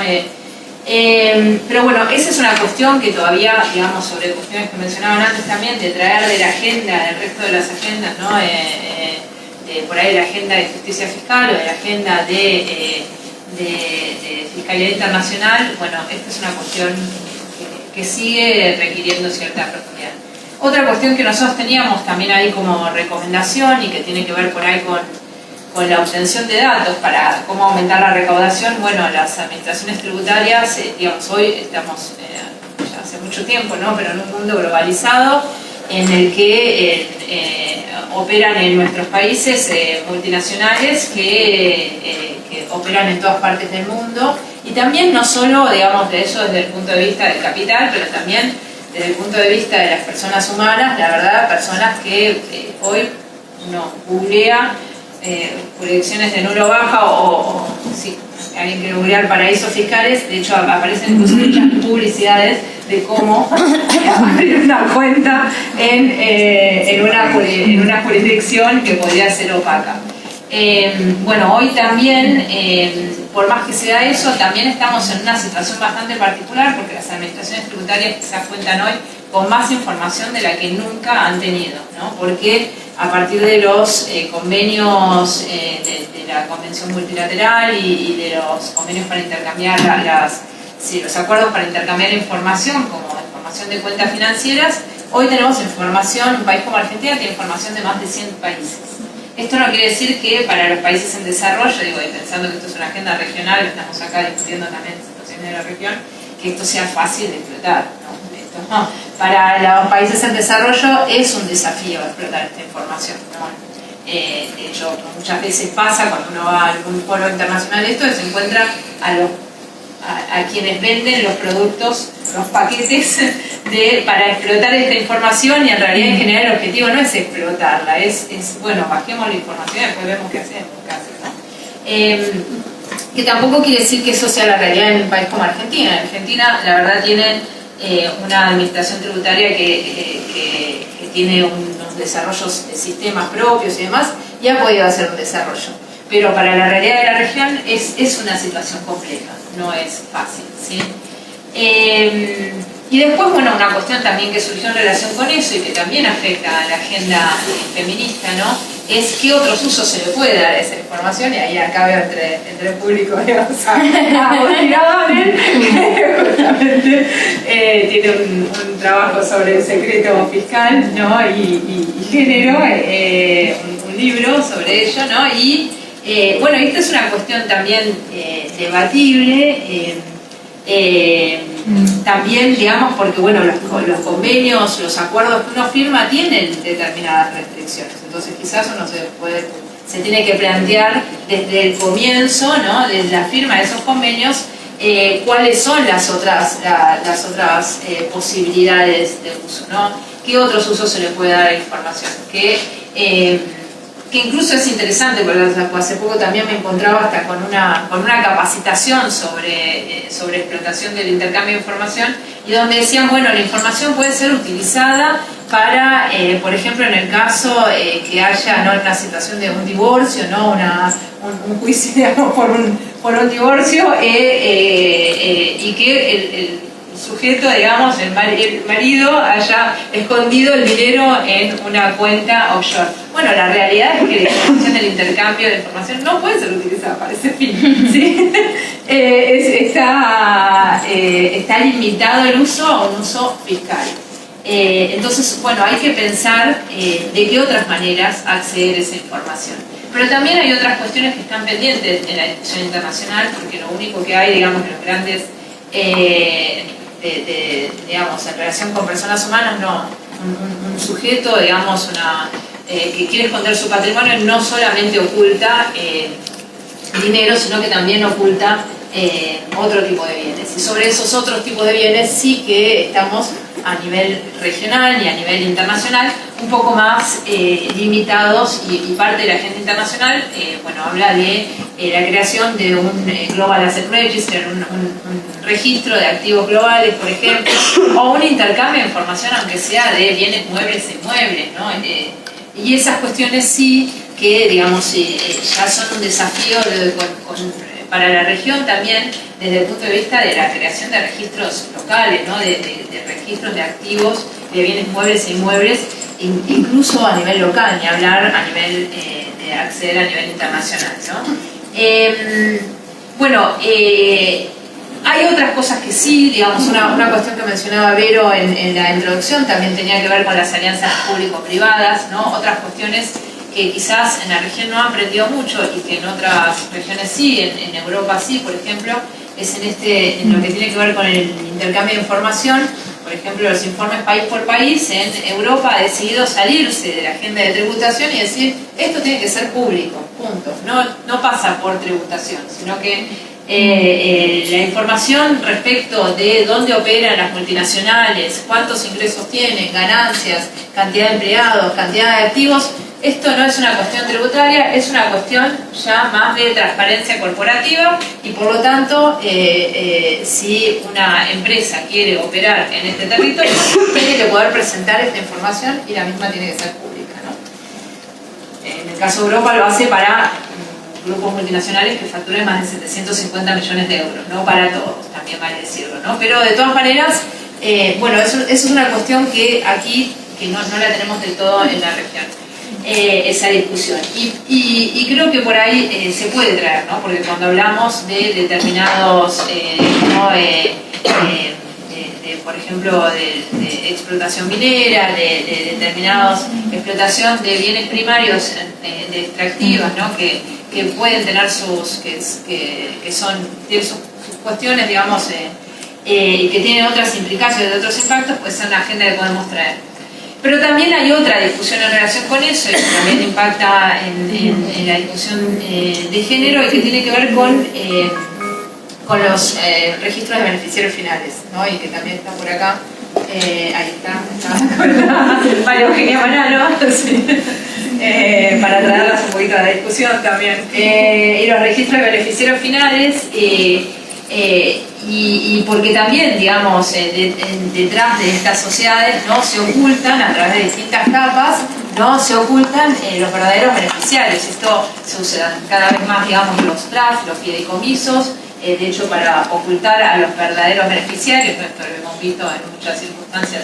Pero bueno, esa es una cuestión que todavía, digamos, sobre cuestiones que mencionaban antes también, de traer de la agenda, del resto de las agendas, ¿no? Por ahí de la agenda de justicia fiscal o de la agenda de fiscalidad internacional. Bueno, esta es una cuestión que sigue requiriendo cierta profundidad. Otra cuestión que nosotros teníamos también ahí como recomendación y que tiene que ver por ahí con la obtención de datos para cómo aumentar la recaudación. Bueno, las administraciones tributarias, digamos, hoy estamos ya hace mucho tiempo, ¿no? Pero en un mundo globalizado en el que operan en nuestros países multinacionales que operan en todas partes del mundo, y también no solo, digamos, de eso desde el punto de vista del capital, pero también desde el punto de vista de las personas humanas, la verdad, personas que hoy uno googlea jurisdicciones de nulo baja o si alguien quiere googlear paraísos fiscales, de hecho aparecen incluso muchas publicidades de cómo abrir una cuenta en una jurisdicción que podría ser opaca. Bueno, hoy también, por más que sea eso, también estamos en una situación bastante particular porque las administraciones tributarias quizás cuentan hoy con más información de la que nunca han tenido, ¿no? Porque a partir de los convenios de la Convención Multilateral y de los convenios para intercambiar los acuerdos para intercambiar información, como información de cuentas financieras, hoy tenemos información, un país como Argentina tiene información de más de 100 países. Esto no quiere decir que para los países en desarrollo, digo, y pensando que esto es una agenda regional, estamos acá discutiendo también situaciones de la región, que esto sea fácil de explotar, ¿no? Esto, no. Para los países en desarrollo es un desafío explotar esta información, ¿no? De hecho, muchas veces pasa cuando uno va a algún foro internacional esto, se encuentra a quienes venden los productos, los paquetes para explotar esta información, y en realidad en general el objetivo no es explotarla, es bueno, bajemos la información y después vemos qué hacemos, ¿no? Que tampoco quiere decir que eso sea la realidad en un país como Argentina. Argentina, la verdad, tiene una administración tributaria que tiene unos desarrollos de sistemas propios y demás, y ha podido hacer un desarrollo. Pero para la realidad de la región es una situación compleja, no es fácil, ¿sí? Y después, bueno, una cuestión también que surgió en relación con eso y que también afecta a la agenda feminista, ¿no? Es qué otros usos se le puede dar a esa información, y ahí acá veo entre el público, digamos, a Agustín, justamente tiene un trabajo sobre el secreto fiscal, ¿no? y género, un libro sobre ello, ¿no? Y bueno, esta es una cuestión también debatible, también, digamos, porque bueno, los convenios, los acuerdos que uno firma tienen determinadas restricciones, entonces quizás uno se tiene que plantear desde el comienzo, ¿no? Desde la firma de esos convenios, cuáles son las otras posibilidades de uso, ¿no? ¿Qué otros usos se le puede dar a la información? Que incluso es interesante, porque hace poco también me encontraba hasta con una capacitación sobre explotación del intercambio de información, y donde decían, bueno, la información puede ser utilizada para, por ejemplo, en el caso que haya, ¿no?, una situación de un divorcio, ¿no?, un juicio, digamos, por un divorcio, y que el sujeto, digamos, el marido haya escondido el dinero en una cuenta offshore. Bueno, la realidad es que la información del intercambio de información no puede ser utilizada para ese fin, ¿sí? Está limitado el uso a un uso fiscal. Entonces, bueno, hay que pensar de qué otras maneras acceder a esa información. Pero también hay otras cuestiones que están pendientes en la discusión internacional, porque lo único que hay, digamos, los grandes digamos, en relación con personas humanas, no, un sujeto, digamos, que quiere esconder su patrimonio no solamente oculta dinero, sino que también oculta otro tipo de bienes. Y sobre esos otros tipos de bienes sí que estamos a nivel regional y a nivel internacional un poco más limitados, y parte de la agenda internacional bueno, habla de la creación de un Global Asset Register, un registro de activos globales, por ejemplo, o un intercambio de información, aunque sea de bienes muebles e inmuebles, ¿no? Y esas cuestiones sí que, digamos, ya son un desafío para la región también, desde el punto de vista de la creación de registros locales, ¿no? de registros de activos, de bienes muebles e inmuebles, incluso a nivel local, ni hablar a nivel de acceder a nivel internacional, ¿no? Bueno, hay otras cosas que sí, digamos, una cuestión que mencionaba Vero en la introducción también tenía que ver con las alianzas público-privadas, ¿no? Otras cuestiones que quizás en la región no han aprendido mucho y que en otras regiones sí, en Europa sí, por ejemplo, es en lo que tiene que ver con el intercambio de información. Por ejemplo, los informes país por país, en Europa ha decidido salirse de la agenda de tributación y decir, esto tiene que ser público, punto. No pasa por tributación, sino que la información respecto de dónde operan las multinacionales, cuántos ingresos tienen, ganancias, cantidad de empleados, cantidad de activos, esto no es una cuestión tributaria, es una cuestión ya más de transparencia corporativa, y por lo tanto, si una empresa quiere operar en este territorio, tiene que poder presentar esta información y la misma tiene que ser pública, ¿no? En el caso de Europa lo hace para grupos multinacionales que facturen más de 750 millones de euros, no para todos, también vale decirlo, ¿no? Pero de todas maneras, bueno, eso es una cuestión que aquí que no la tenemos del todo en la región, esa discusión. Y creo que por ahí se puede traer, ¿no? Porque cuando hablamos de determinados, por ejemplo, de explotación minera, de determinados explotación de bienes primarios, de extractivas, ¿no? Que pueden tener tienen sus cuestiones, digamos, y que tienen otras implicaciones, de otros impactos, pues es una agenda que podemos traer. Pero también hay otra discusión en relación con eso, y que también impacta en la discusión de género, y que tiene que ver con los registros de beneficiarios finales, ¿no? Y que también está por acá, ahí está María Eugenia Manalo, sí. Para traerlas un poquito a la discusión también. Y los registros de beneficiarios finales, y porque también, digamos, detrás de estas sociedades, ¿no? Se ocultan a través de distintas capas, ¿no? Se ocultan los verdaderos beneficiarios. Esto se usa cada vez más, digamos, los trusts, los fideicomisos, de hecho, para ocultar a los verdaderos beneficiarios. Esto lo hemos visto en muchas circunstancias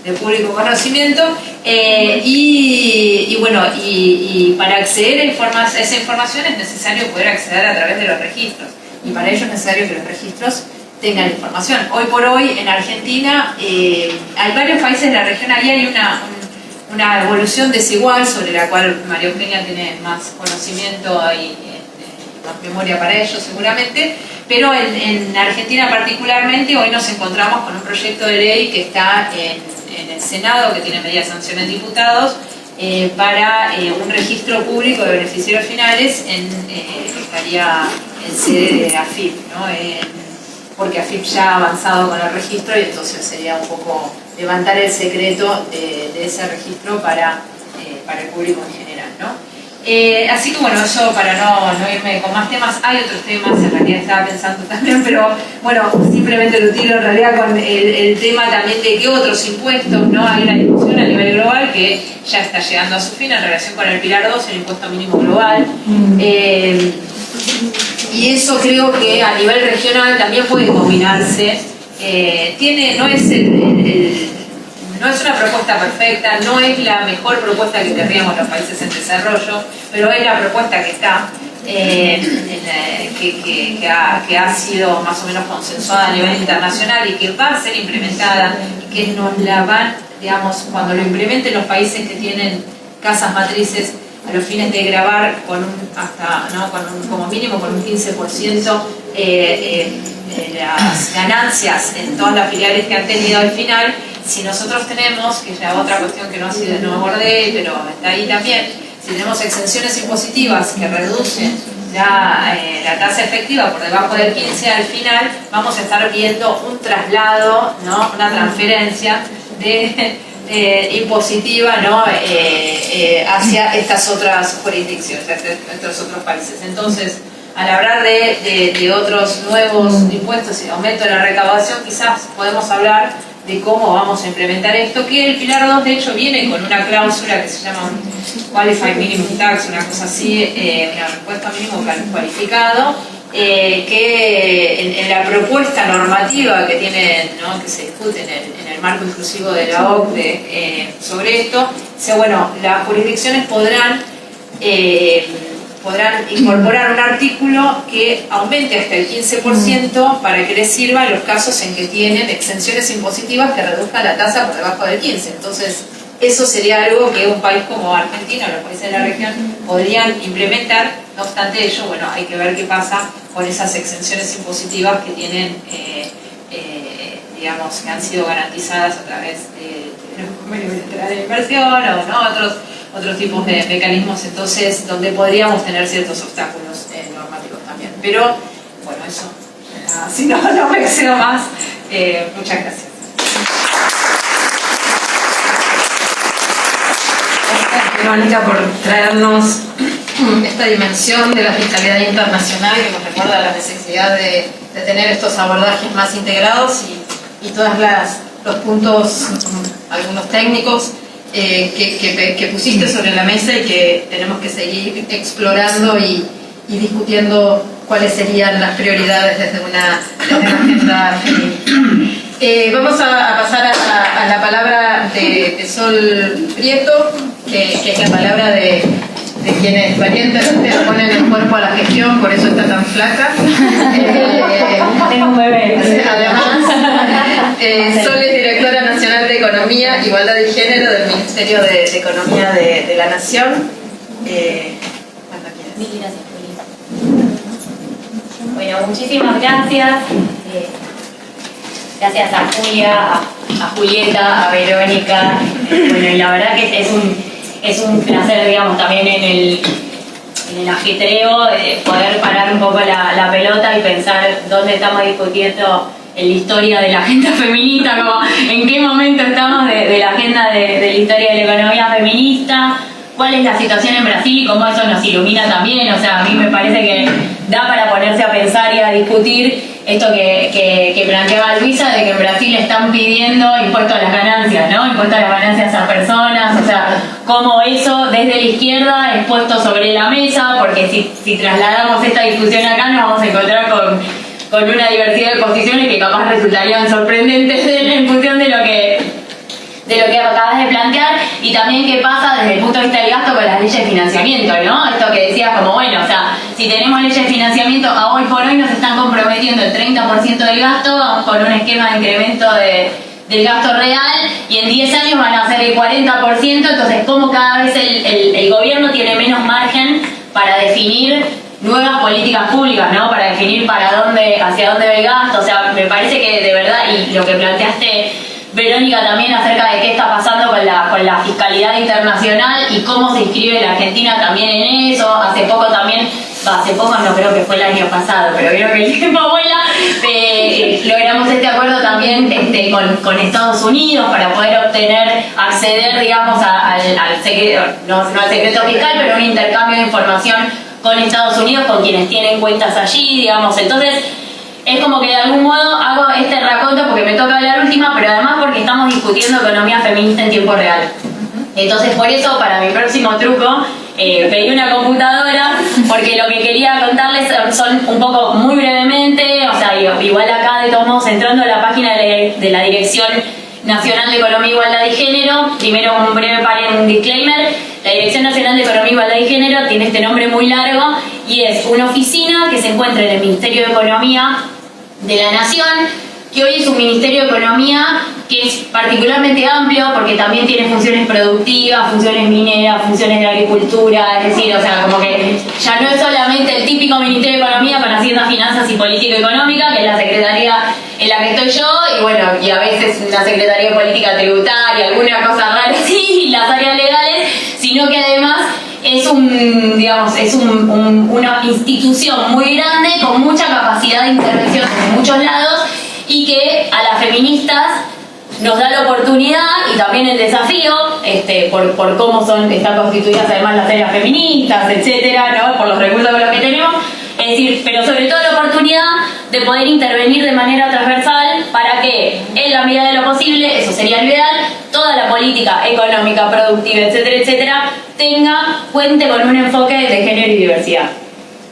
de público conocimiento, y bueno, y para acceder a esa información es necesario poder acceder a través de los registros, y para ello es necesario que los registros tengan información. Hoy por hoy en Argentina hay varios países de la región, ahí hay una evolución desigual sobre la cual María Eugenia tiene más conocimiento y más memoria para ello seguramente, pero en Argentina particularmente hoy nos encontramos con un proyecto de ley que está en el Senado, que tiene media sanción en diputados, para un registro público de beneficiarios finales que estaría en sede de AFIP, ¿no? Porque AFIP ya ha avanzado con el registro, y entonces sería un poco levantar el secreto de ese registro para el público en general, ¿no? Así que bueno, eso para no irme con más temas. Hay otros temas, en realidad estaba pensando también, pero bueno, simplemente lo tiro en realidad con el tema también de qué otros impuestos, ¿no? Hay una discusión a nivel global que ya está llegando a su fin en relación con el Pilar 2, el impuesto mínimo global. Y eso creo que a nivel regional también puede combinarse. No es una propuesta perfecta, no es la mejor propuesta que querríamos los países en desarrollo, pero es la propuesta que está, que ha sido más o menos consensuada a nivel internacional y que va a ser implementada, y que nos la van, digamos, cuando lo implementen los países que tienen casas matrices, a los fines de gravar como mínimo con un 15% las ganancias en todas las filiales que han tenido al final. Si nosotros tenemos, que es la otra cuestión que no abordé, pero está ahí también, si tenemos exenciones impositivas que reducen la tasa efectiva por debajo del 15, al final vamos a estar viendo un traslado, ¿no? Una transferencia impositiva, ¿no? Hacia estas otras jurisdicciones, hacia estos otros países. Entonces, al hablar de otros nuevos impuestos y aumento de la recaudación, quizás podemos hablar de cómo vamos a implementar esto, que el Pilar 2 de hecho viene con una cláusula que se llama Qualified Minimum Tax, una cosa así, un impuesto mínimo cualificado, que en la propuesta normativa que tienen, ¿no? Que se discute en el marco inclusivo de la OCDE sobre esto, dice, bueno, las jurisdicciones podrán incorporar un artículo que aumente hasta el 15% para que les sirva en los casos en que tienen exenciones impositivas que reduzcan la tasa por debajo del 15%. Entonces, eso sería algo que un país como Argentina o los países de la región podrían implementar. No obstante ello, bueno, hay que ver qué pasa con esas exenciones impositivas que tienen, digamos, que han sido garantizadas a través de los convenios bilaterales de inversión o ¿no? otros tipos de mecanismos, entonces, donde podríamos tener ciertos obstáculos normativos también. Pero, bueno, eso, si no me excedo más, muchas gracias. Gracias, Verónica, por traernos esta dimensión de la fiscalidad internacional que nos recuerda la necesidad de tener estos abordajes más integrados y todos los puntos, algunos técnicos, que pusiste sobre la mesa y que tenemos que seguir explorando y discutiendo cuáles serían las prioridades desde una agenda feminista. Vamos a pasar a la palabra de Sol Prieto, que es la palabra de quienes valientemente ponen el cuerpo a la gestión, por eso está tan flaca. Tengo un bebé. Además, Sol es directora nacional de Economía, Igualdad y Género del Ministerio de Economía de la Nación. Cuando quieras. Mil gracias, Julia. Bueno, muchísimas gracias. Gracias a Julia, a Julieta, a Verónica. Bueno, y la verdad que es un placer, digamos, también en el ajetreo poder parar un poco la pelota y pensar dónde estamos discutiendo en la historia de la agenda feminista, como en qué momento estamos de la agenda de la historia de la economía feminista, cuál es la situación en Brasil y cómo eso nos ilumina también. O sea, a mí me parece que da para ponerse a pensar y a discutir esto que planteaba Luisa, de que en Brasil están pidiendo impuesto a las ganancias, ¿no? Impuesto a las ganancias a personas, o sea, cómo eso desde la izquierda es puesto sobre la mesa, porque si trasladamos esta discusión acá nos vamos a encontrar con una diversidad de posiciones que capaz resultarían sorprendentes en función de lo que acabas de plantear, y también qué pasa desde el punto de vista del gasto con las leyes de financiamiento, ¿no? Esto que decías, como bueno, o sea, si tenemos leyes de financiamiento, a hoy por hoy nos están comprometiendo el 30% del gasto, vamos con un esquema de incremento del gasto real, y en 10 años van a ser el 40%, entonces cómo cada vez el gobierno tiene menos margen para definir nuevas políticas públicas, ¿no? Para definir hacia dónde va el gasto. O sea, me parece que de verdad, y lo que planteaste, Verónica, también acerca de qué está pasando con la fiscalidad internacional y cómo se inscribe la Argentina también en eso. Hace poco no, creo que fue el año pasado, pero creo que el tiempo vuela, logramos este acuerdo también con Estados Unidos para poder acceder, digamos, al secreto, no al secreto fiscal, pero un intercambio de información con Estados Unidos, con quienes tienen cuentas allí, digamos. Entonces, es como que de algún modo hago este raconto porque me toca hablar última, pero además porque estamos discutiendo economía feminista en tiempo real. Entonces, por eso, para mi próximo truco, pedí una computadora, porque lo que quería contarles son un poco, muy brevemente, o sea, igual acá de todos modos, entrando a la página de la Dirección Nacional de Economía, Igualdad y Género, primero un breve un disclaimer. La Dirección Nacional de Economía, Igualdad y Género tiene este nombre muy largo y es una oficina que se encuentra en el Ministerio de Economía de la Nación, que hoy es un Ministerio de Economía que es particularmente amplio porque también tiene funciones productivas, funciones mineras, funciones de agricultura, es decir, o sea, como que ya no es solamente el típico Ministerio de Economía con Hacienda, Finanzas y Política Económica, que es la secretaría en la que estoy yo, y bueno, y a veces la Secretaría de Política Tributaria, alguna cosa rara así, y las áreas legales, sino que además es una institución muy grande con mucha capacidad de intervención en muchos lados y que a las feministas nos da la oportunidad y también el desafío, por cómo están constituidas además las áreas feministas, etcétera, ¿no? Por los recursos con los que tenemos, es decir, pero sobre todo la oportunidad de poder intervenir de manera transversal para que, en la medida de lo posible, eso sería lo ideal, toda la política económica, productiva, etcétera, etcétera, cuente con un enfoque de género y diversidad.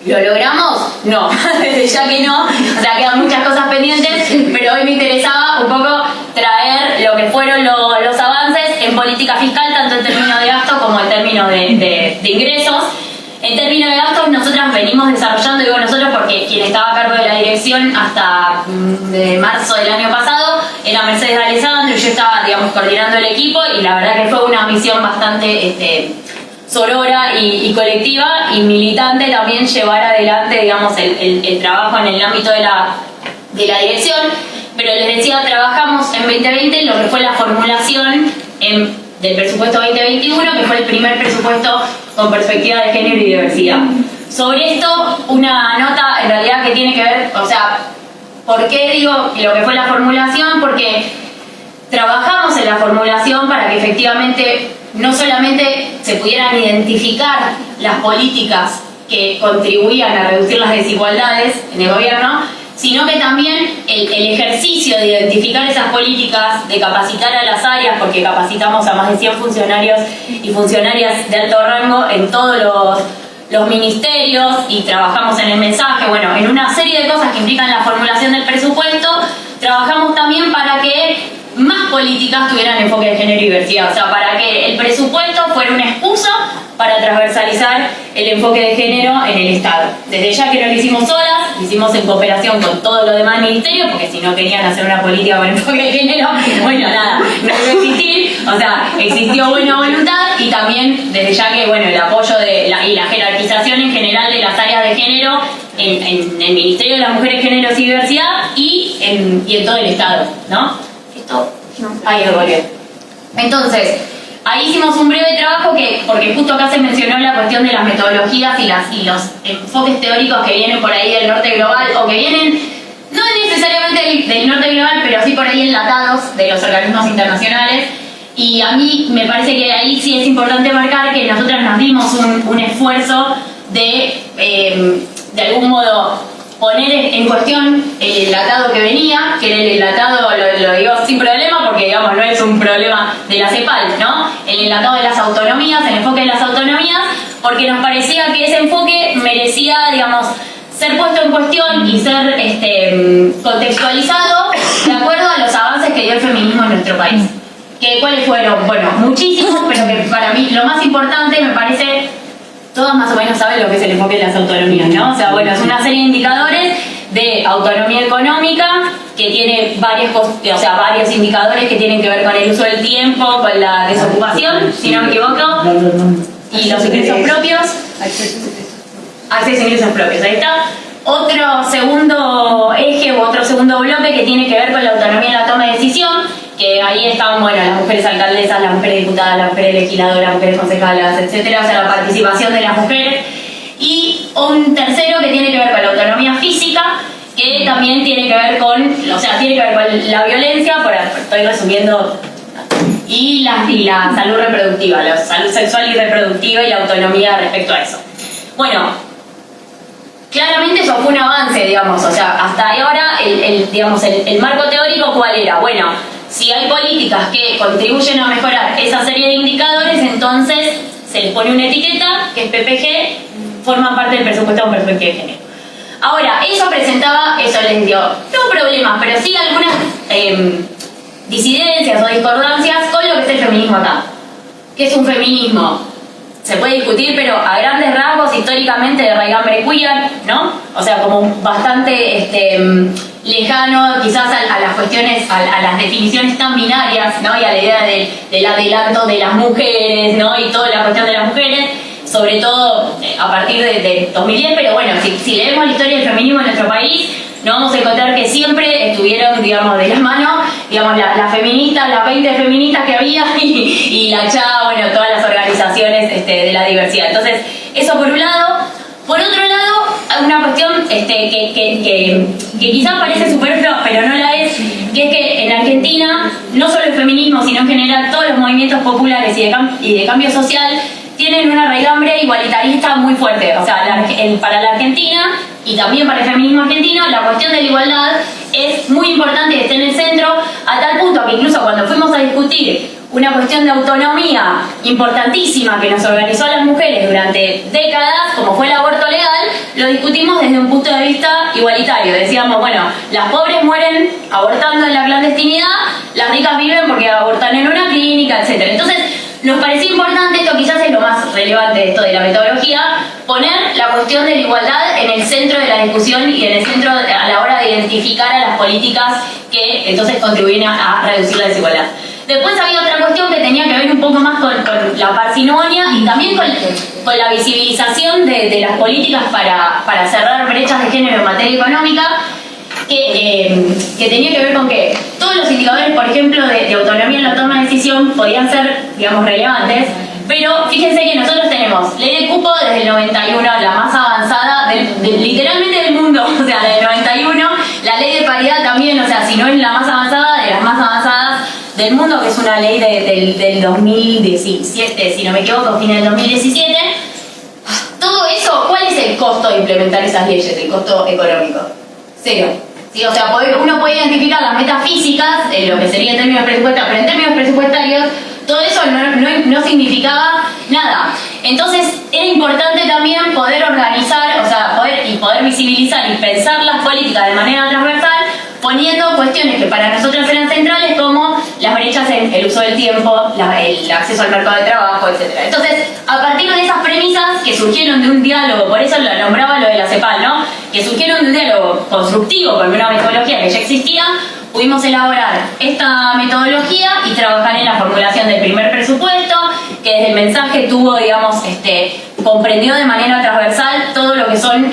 ¿Lo logramos? No, desde ya que no, o sea, quedan muchas cosas pendientes, pero hoy me interesaba un poco traer lo que fueron los avances en política fiscal, tanto en términos de gasto como en términos de ingresos. En términos de gastos, nosotras venimos desarrollando, digo nosotros porque quien estaba a cargo de la dirección hasta de marzo del año pasado era Mercedes Alessandro, y yo estaba, digamos, coordinando el equipo, y la verdad que fue una misión bastante sorora y colectiva y militante también llevar adelante, digamos, el trabajo en el ámbito de la dirección. Pero les decía, trabajamos en 2020 en lo que fue la formulación del presupuesto 2021, que fue el primer presupuesto con perspectiva de género y diversidad. Sobre esto, una nota en realidad que tiene que ver, o sea, ¿por qué digo lo que fue la formulación? Porque trabajamos en la formulación para que efectivamente no solamente se pudieran identificar las políticas que contribuían a reducir las desigualdades en el gobierno, sino que también el ejercicio de identificar esas políticas, de capacitar a las áreas, porque capacitamos a más de 100 funcionarios y funcionarias de alto rango en todos los ministerios y trabajamos en el mensaje, bueno, en una serie de cosas que implican la formulación del presupuesto, trabajamos también para que más políticas tuvieran enfoque de género y diversidad, o sea, para que el presupuesto fuera una excusa para transversalizar el enfoque de género en el Estado. Desde ya que no lo hicimos solas, lo hicimos en cooperación con todo lo demás ministerios, porque si no querían hacer una política con enfoque de género, bueno, nada, no iba a existir, o sea, existió buena voluntad y también desde ya que, bueno, el apoyo y la jerarquización en general de las áreas de género en el Ministerio de las Mujeres, Géneros y Diversidad y en todo el Estado, ¿no? Esto, no, ahí lo volvió. Entonces, ahí hicimos un breve trabajo porque justo acá se mencionó la cuestión de las metodologías y los enfoques teóricos que vienen por ahí del norte global o que vienen, no necesariamente del norte global, pero sí por ahí enlatados de los organismos internacionales. Y a mí me parece que ahí sí es importante marcar que nosotras nos dimos un esfuerzo de algún modo poner en cuestión el enlatado que venía, que era el enlatado, lo digo sin problema porque digamos no es un problema de la CEPAL, ¿no? El enlatado de las autonomías, el enfoque de las autonomías, porque nos parecía que ese enfoque merecía, digamos, ser puesto en cuestión y ser contextualizado de acuerdo a los avances que dio el feminismo en nuestro país. ¿Cuáles fueron? Bueno, muchísimos, pero que para mí lo más importante me parece, todos más o menos saben lo que es el enfoque de las autonomías, ¿no? O sea, bueno, es una serie de indicadores de autonomía económica que tiene varios indicadores que tienen que ver con el uso del tiempo, con la desocupación, si no me equivoco, y los ingresos propios. Acceso a ingresos propios, ahí está. Otro segundo eje u otro segundo bloque que tiene que ver con la autonomía en la toma de decisión, que ahí están, bueno, las mujeres alcaldesas, las mujeres diputadas, las mujeres legisladoras, las mujeres concejalas, etcétera, o sea, la participación de las mujeres. Y un tercero que tiene que ver con la autonomía física, que también tiene que ver con, la violencia, estoy resumiendo, y la salud reproductiva, la salud sexual y reproductiva y la autonomía respecto a eso. Bueno, claramente eso fue un avance, digamos, o sea, hasta ahora el marco teórico, ¿cuál era? Bueno, si hay políticas que contribuyen a mejorar esa serie de indicadores, entonces se les pone una etiqueta, que es PPG, forman parte del presupuesto con perspectiva de género. Ahora, eso les dio, no problemas, pero sí algunas disidencias o discordancias con lo que es el feminismo acá. ¿Qué es un feminismo? Se puede discutir, pero a grandes rasgos, históricamente, de raigambre queer, ¿no? O sea, como bastante lejano quizás a las cuestiones, a las definiciones tan binarias, ¿no? Y a la idea del adelanto de las mujeres, ¿no? Y toda la cuestión de las mujeres, sobre todo a partir de 2010, pero bueno, si leemos la historia del feminismo en nuestro país, nos vamos a encontrar que siempre estuvieron, digamos, de la mano, digamos, las feministas, las 20 feministas que había y la CHA, bueno, todas las organizaciones de la diversidad. Entonces, eso por un lado. Por otro lado, una cuestión que quizás parece superflua, pero no la es, que es que en Argentina, no solo el feminismo, sino en general todos los movimientos populares y de cambio social tienen una raigambre igualitarista muy fuerte. O sea, para la Argentina y también para el feminismo argentino, la cuestión de la igualdad es muy importante que esté en el centro, a tal punto que incluso cuando fuimos a discutir una cuestión de autonomía importantísima que nos organizó a las mujeres durante décadas, como fue el aborto legal, lo discutimos desde un punto de vista igualitario. Decíamos, bueno, las pobres mueren abortando en la clandestinidad, las ricas viven porque abortan en una clínica, etc. Entonces, nos parecía importante, esto quizás es lo más relevante de esto de la metodología, poner la cuestión de la igualdad en el centro de la discusión y en el centro a la hora de identificar a las políticas que entonces contribuyen a reducir la desigualdad. Después había otra cuestión que tenía que ver un poco más con la parsimonia y también con la visibilización de las políticas para cerrar brechas de género en materia económica, que tenía que ver con que todos los indicadores, por ejemplo, de autonomía en la toma de decisión podían ser, digamos, relevantes, pero fíjense que nosotros tenemos ley de cupo desde el 91, la más avanzada literalmente del mundo, o sea, del 91, la ley de paridad también, o sea, si no es la más avanzada, de las más avanzadas del mundo, que es una ley del 2017, si no me equivoco, fin del 2017. Todo eso, ¿cuál es el costo de implementar esas leyes? El costo económico. Cero. ¿sí? O sea, uno puede identificar las metas físicas, lo que sería en términos presupuestarios, pero en términos presupuestarios todo eso no significaba nada. Entonces era importante también poder organizar, o sea, poder visibilizar y pensar las políticas de manera transversal, poniendo cuestiones que para nosotros eran centrales, como las brechas en el uso del tiempo, el acceso al mercado de trabajo, etc. Entonces, a partir de esas premisas que surgieron de un diálogo, por eso lo nombraba lo de la CEPAL, ¿no? Que surgieron de un diálogo constructivo con una metodología que ya existía, pudimos elaborar esta metodología y trabajar en la formulación del primer presupuesto, que desde el mensaje tuvo, digamos, comprendió de manera transversal todo lo que son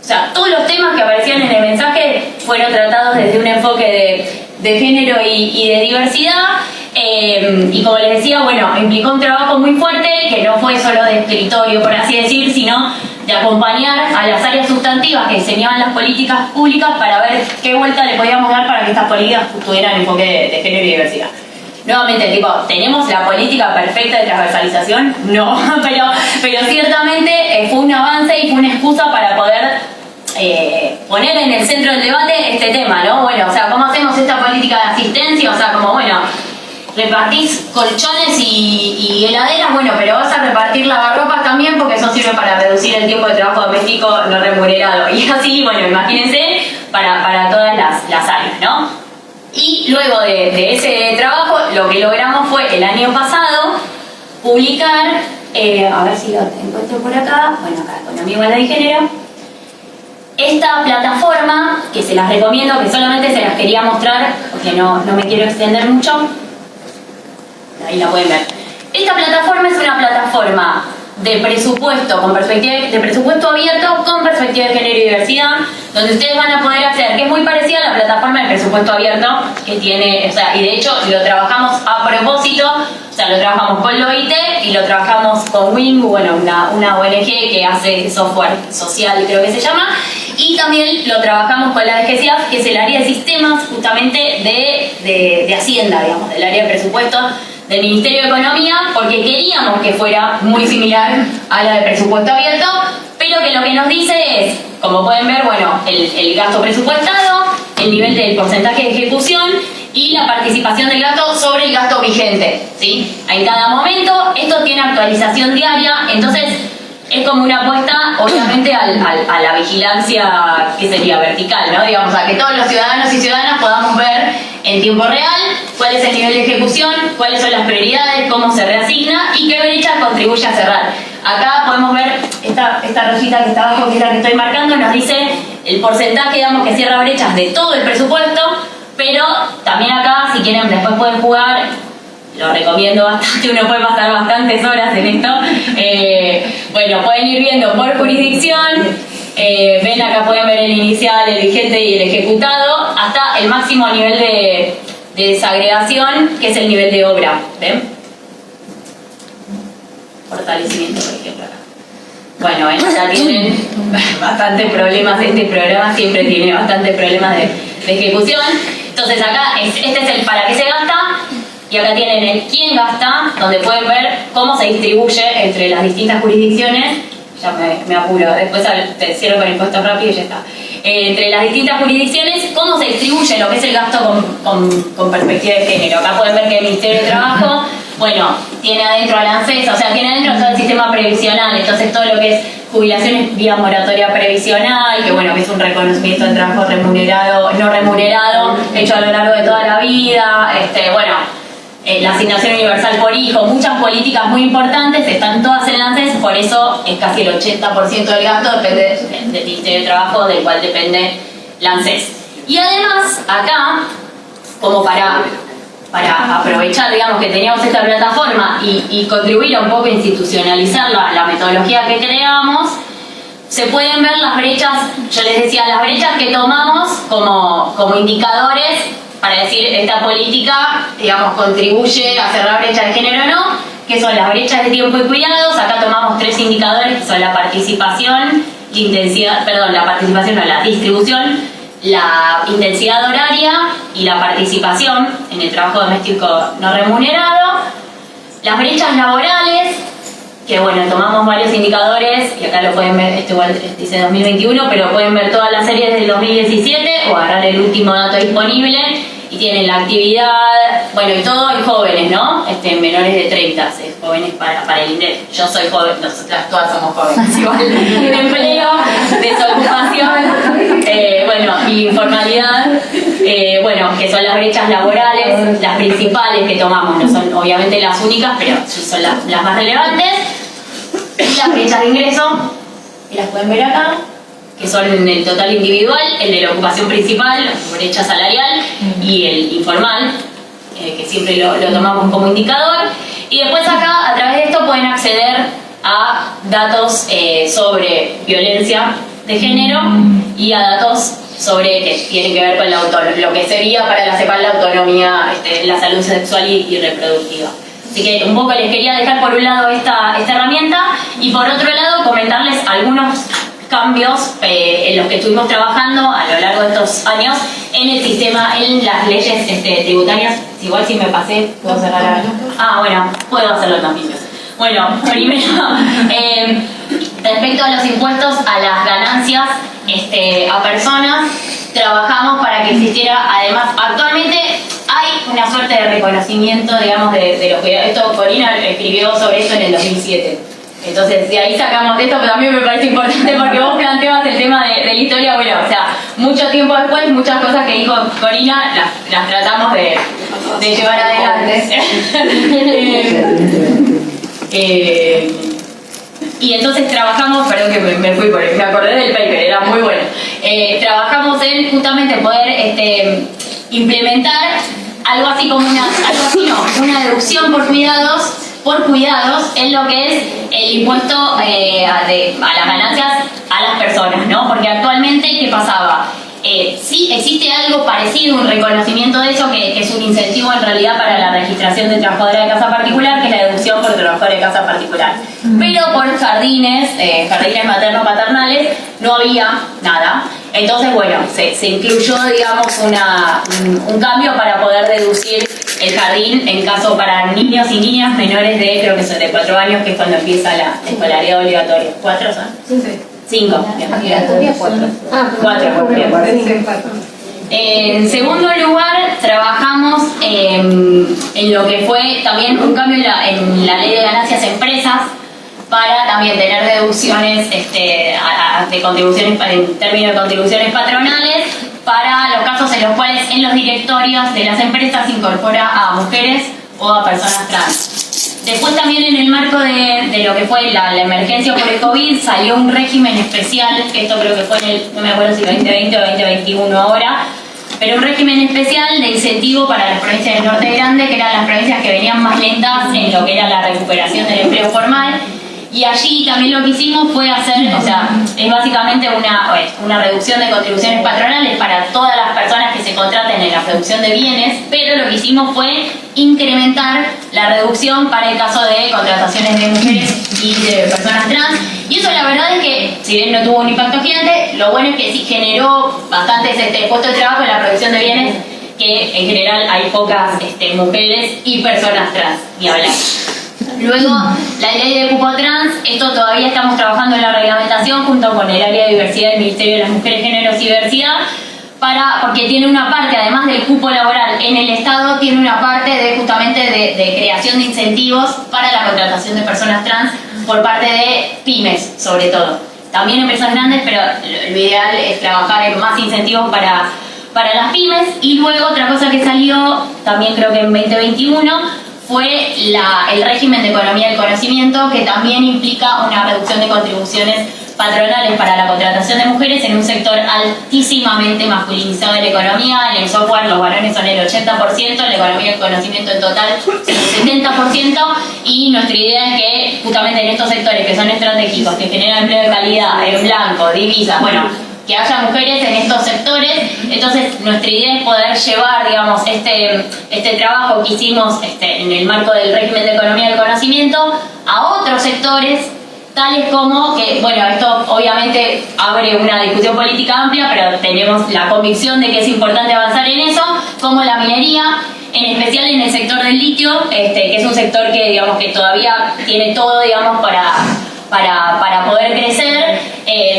o sea, todos los temas que aparecían en el mensaje fueron tratados desde un enfoque de género y de diversidad. Y como les decía, bueno, implicó un trabajo muy fuerte que no fue solo de escritorio, por así decir, sino de acompañar a las áreas sustantivas que diseñaban las políticas públicas para ver qué vuelta le podíamos dar para que estas políticas tuvieran enfoque de género y diversidad. Nuevamente, ¿tenemos la política perfecta de transversalización? No, pero ciertamente fue un avance y fue una excusa para poder poner en el centro del debate este tema, ¿no? Bueno, o sea, ¿cómo hacemos esta política de asistencia? O sea, como, bueno, repartís colchones y heladeras, bueno, pero vas a repartir lavarropas también porque eso sirve para reducir el tiempo de trabajo doméstico no remunerado. Y así, bueno, imagínense, para todas las áreas, ¿no? Y luego de ese trabajo, lo que logramos fue el año pasado publicar, a ver si lo encuentro por acá, bueno, acá, Economía, Igualdad y Género, esta plataforma, que se las recomiendo, que solamente se las quería mostrar, porque no me quiero extender mucho, ahí la pueden ver. Esta plataforma es una plataforma de presupuesto con perspectiva de presupuesto abierto con perspectiva de género y diversidad, donde ustedes van a poder acceder, que es muy parecida a la plataforma de presupuesto abierto que tiene, o sea, y de hecho lo trabajamos a propósito, o sea, lo trabajamos con LOIT y lo trabajamos con WING, bueno, una ONG que hace software social, creo que se llama, y también lo trabajamos con la DGCIAF, que es el área de sistemas justamente de Hacienda, digamos, del área de presupuesto del Ministerio de Economía, porque queríamos que fuera muy similar a la de presupuesto abierto, pero que lo que nos dice es, como pueden ver, bueno, el gasto presupuestado, el nivel del porcentaje de ejecución y la participación del gasto sobre el gasto vigente, ¿sí? En cada momento, esto tiene actualización diaria, entonces es como una apuesta, obviamente, a la vigilancia, que sería vertical, ¿no? Digamos, a que todos los ciudadanos y ciudadanas podamos ver en tiempo real cuál es el nivel de ejecución, cuáles son las prioridades, cómo se reasigna y qué brechas contribuye a cerrar. Acá podemos ver esta rayita que está abajo, que es la que estoy marcando, nos dice el porcentaje, digamos, que cierra brechas de todo el presupuesto, pero también acá, si quieren, después pueden jugar, lo recomiendo bastante, uno puede pasar bastantes horas en esto. Bueno, pueden ir viendo por jurisdicción, ven acá, pueden ver el inicial, el vigente y el ejecutado, hasta el máximo nivel de desagregación, que es el nivel de obra, ¿ven? Fortalecimiento, por ejemplo, acá. Bueno, acá tienen bastantes problemas, este programa siempre tiene bastantes problemas de ejecución. Entonces acá, este es el para qué se gasta, y acá tienen el quién gasta, donde pueden ver cómo se distribuye entre las distintas jurisdicciones. Ya me apuro, después te cierro con el impuesto rápido y ya está. Entre las distintas jurisdicciones, cómo se distribuye lo que es el gasto con perspectiva de género. Acá pueden ver que el Ministerio de Trabajo, bueno, tiene adentro a la ANSES, o sea, tiene adentro todo el sistema previsional, entonces todo lo que es jubilaciones vía moratoria previsional, que bueno, que es un reconocimiento del trabajo remunerado, no remunerado, hecho a lo largo de toda la vida, bueno, la asignación universal por hijo, muchas políticas muy importantes, están todas en la ANSES, por eso es casi el 80% del gasto depende del Ministerio de Trabajo, del cual depende la ANSES. Y además, acá, como para aprovechar, digamos, que teníamos esta plataforma y contribuir a un poco a institucionalizar la metodología que creamos, se pueden ver las brechas, yo les decía, las brechas que tomamos como indicadores para decir esta política, digamos, contribuye a cerrar brechas de género o no, que son las brechas de tiempo y cuidados. Acá tomamos 3 indicadores, que son la participación, la intensidad, perdón, la participación no, la distribución, la intensidad horaria y la participación en el trabajo doméstico no remunerado. Las brechas laborales, que bueno, tomamos varios indicadores, y acá lo pueden ver, esto igual dice 2021, pero pueden ver todas las series del 2017 o agarrar el último dato disponible, y tienen la actividad, bueno, y todo en jóvenes, ¿no? Menores de 30, jóvenes para el INDEC. Yo soy joven, nosotras todas somos jóvenes, igual. Empleo, desocupación, bueno, y informalidad, bueno, que son las brechas laborales, las principales que tomamos, no son obviamente las únicas, pero sí son las más relevantes. Y las brechas de ingreso, que las pueden ver acá, que son el total individual, el de la ocupación principal, la brecha salarial, y el informal, que siempre lo tomamos como indicador. Y después acá, a través de esto, pueden acceder a datos sobre violencia de género y a datos sobre que tienen que ver con lo que sería para la CEPAL la autonomía, la salud sexual y reproductiva. Así que un poco les quería dejar por un lado esta herramienta, y por otro lado comentarles algunos cambios en los que estuvimos trabajando a lo largo de estos años en el sistema, en las leyes tributarias. Igual si me pasé, ¿puedo cerrar? Bueno, puedo hacerlo también. Bueno, primero, respecto a los impuestos a las ganancias a personas, trabajamos para que existiera, además, actualmente hay una suerte de reconocimiento, digamos, de los cuidados. Esto Corina escribió sobre esto en el 2007. Entonces, de ahí sacamos esto, pero también me parece importante porque vos planteabas el tema de la historia. Bueno, o sea, mucho tiempo después, muchas cosas que dijo Corina las tratamos de llevar adelante. Y entonces trabajamos, perdón que me fui por ahí, me acordé del paper, era muy bueno. Trabajamos en justamente poder implementar algo así como una deducción por cuidados en lo que es el impuesto a las ganancias a las personas, ¿no? Porque actualmente, ¿qué pasaba? Sí existe algo parecido, un reconocimiento de eso, que es un incentivo en realidad para la registración de trabajadora de casa particular, que es la deducción por trabajadora de casa particular. Pero por jardines materno-paternales, no había nada. Entonces, bueno, se incluyó, digamos, un cambio para poder deducir el jardín en caso para niños y niñas menores de, creo que son de 4 años, que es cuando empieza la escolaridad obligatoria. ¿4 son? Sí. 5. Obligatoria 4. 4. En segundo lugar, trabajamos en lo que fue también un cambio en la ley de ganancias empresas, para también tener deducciones de contribuciones, en términos de contribuciones patronales, para los casos en los cuales en los directorios de las empresas se incorpora a mujeres o a personas trans. Después también en el marco de lo que fue la emergencia por el COVID, salió un régimen especial, que esto creo que fue no me acuerdo si 2020 o 2021 ahora, pero un régimen especial de incentivo para las provincias del norte grande, que eran las provincias que venían más lentas en lo que era la recuperación del empleo formal. Y allí también lo que hicimos fue hacer, o sea, es básicamente una reducción de contribuciones patronales para todas las personas que se contraten en la producción de bienes, pero lo que hicimos fue incrementar la reducción para el caso de contrataciones de mujeres y de personas trans. Y eso la verdad es que, si bien no tuvo un impacto gigante, lo bueno es que sí generó bastantes puestos de trabajo en la producción de bienes, que en general hay pocas mujeres y personas trans, ni hablar. Luego, la ley de cupo trans, esto todavía estamos trabajando en la reglamentación junto con el área de diversidad del Ministerio de las Mujeres, Géneros y Diversidad, porque tiene una parte, además del cupo laboral en el Estado, tiene una parte justamente de creación de incentivos para la contratación de personas trans por parte de pymes, sobre todo. También empresas grandes, pero lo ideal es trabajar en más incentivos para las pymes. Y luego otra cosa que salió, también creo que en 2021, fue el régimen de economía del conocimiento, que también implica una reducción de contribuciones patronales para la contratación de mujeres en un sector altísimamente masculinizado de la economía. En el software los varones son el 80%, la economía del conocimiento en total el 70%, y nuestra idea es que justamente en estos sectores que son estratégicos, que generan empleo de calidad, en blanco, divisas, que haya mujeres en estos sectores. Entonces nuestra idea es poder llevar, digamos, este trabajo que hicimos en el marco del régimen de economía del conocimiento a otros sectores, tales como que, esto obviamente abre una discusión política amplia, pero tenemos la convicción de que es importante avanzar en eso, como la minería, en especial en el sector del litio, que es un sector que, digamos, que todavía tiene todo, digamos, para poder crecer,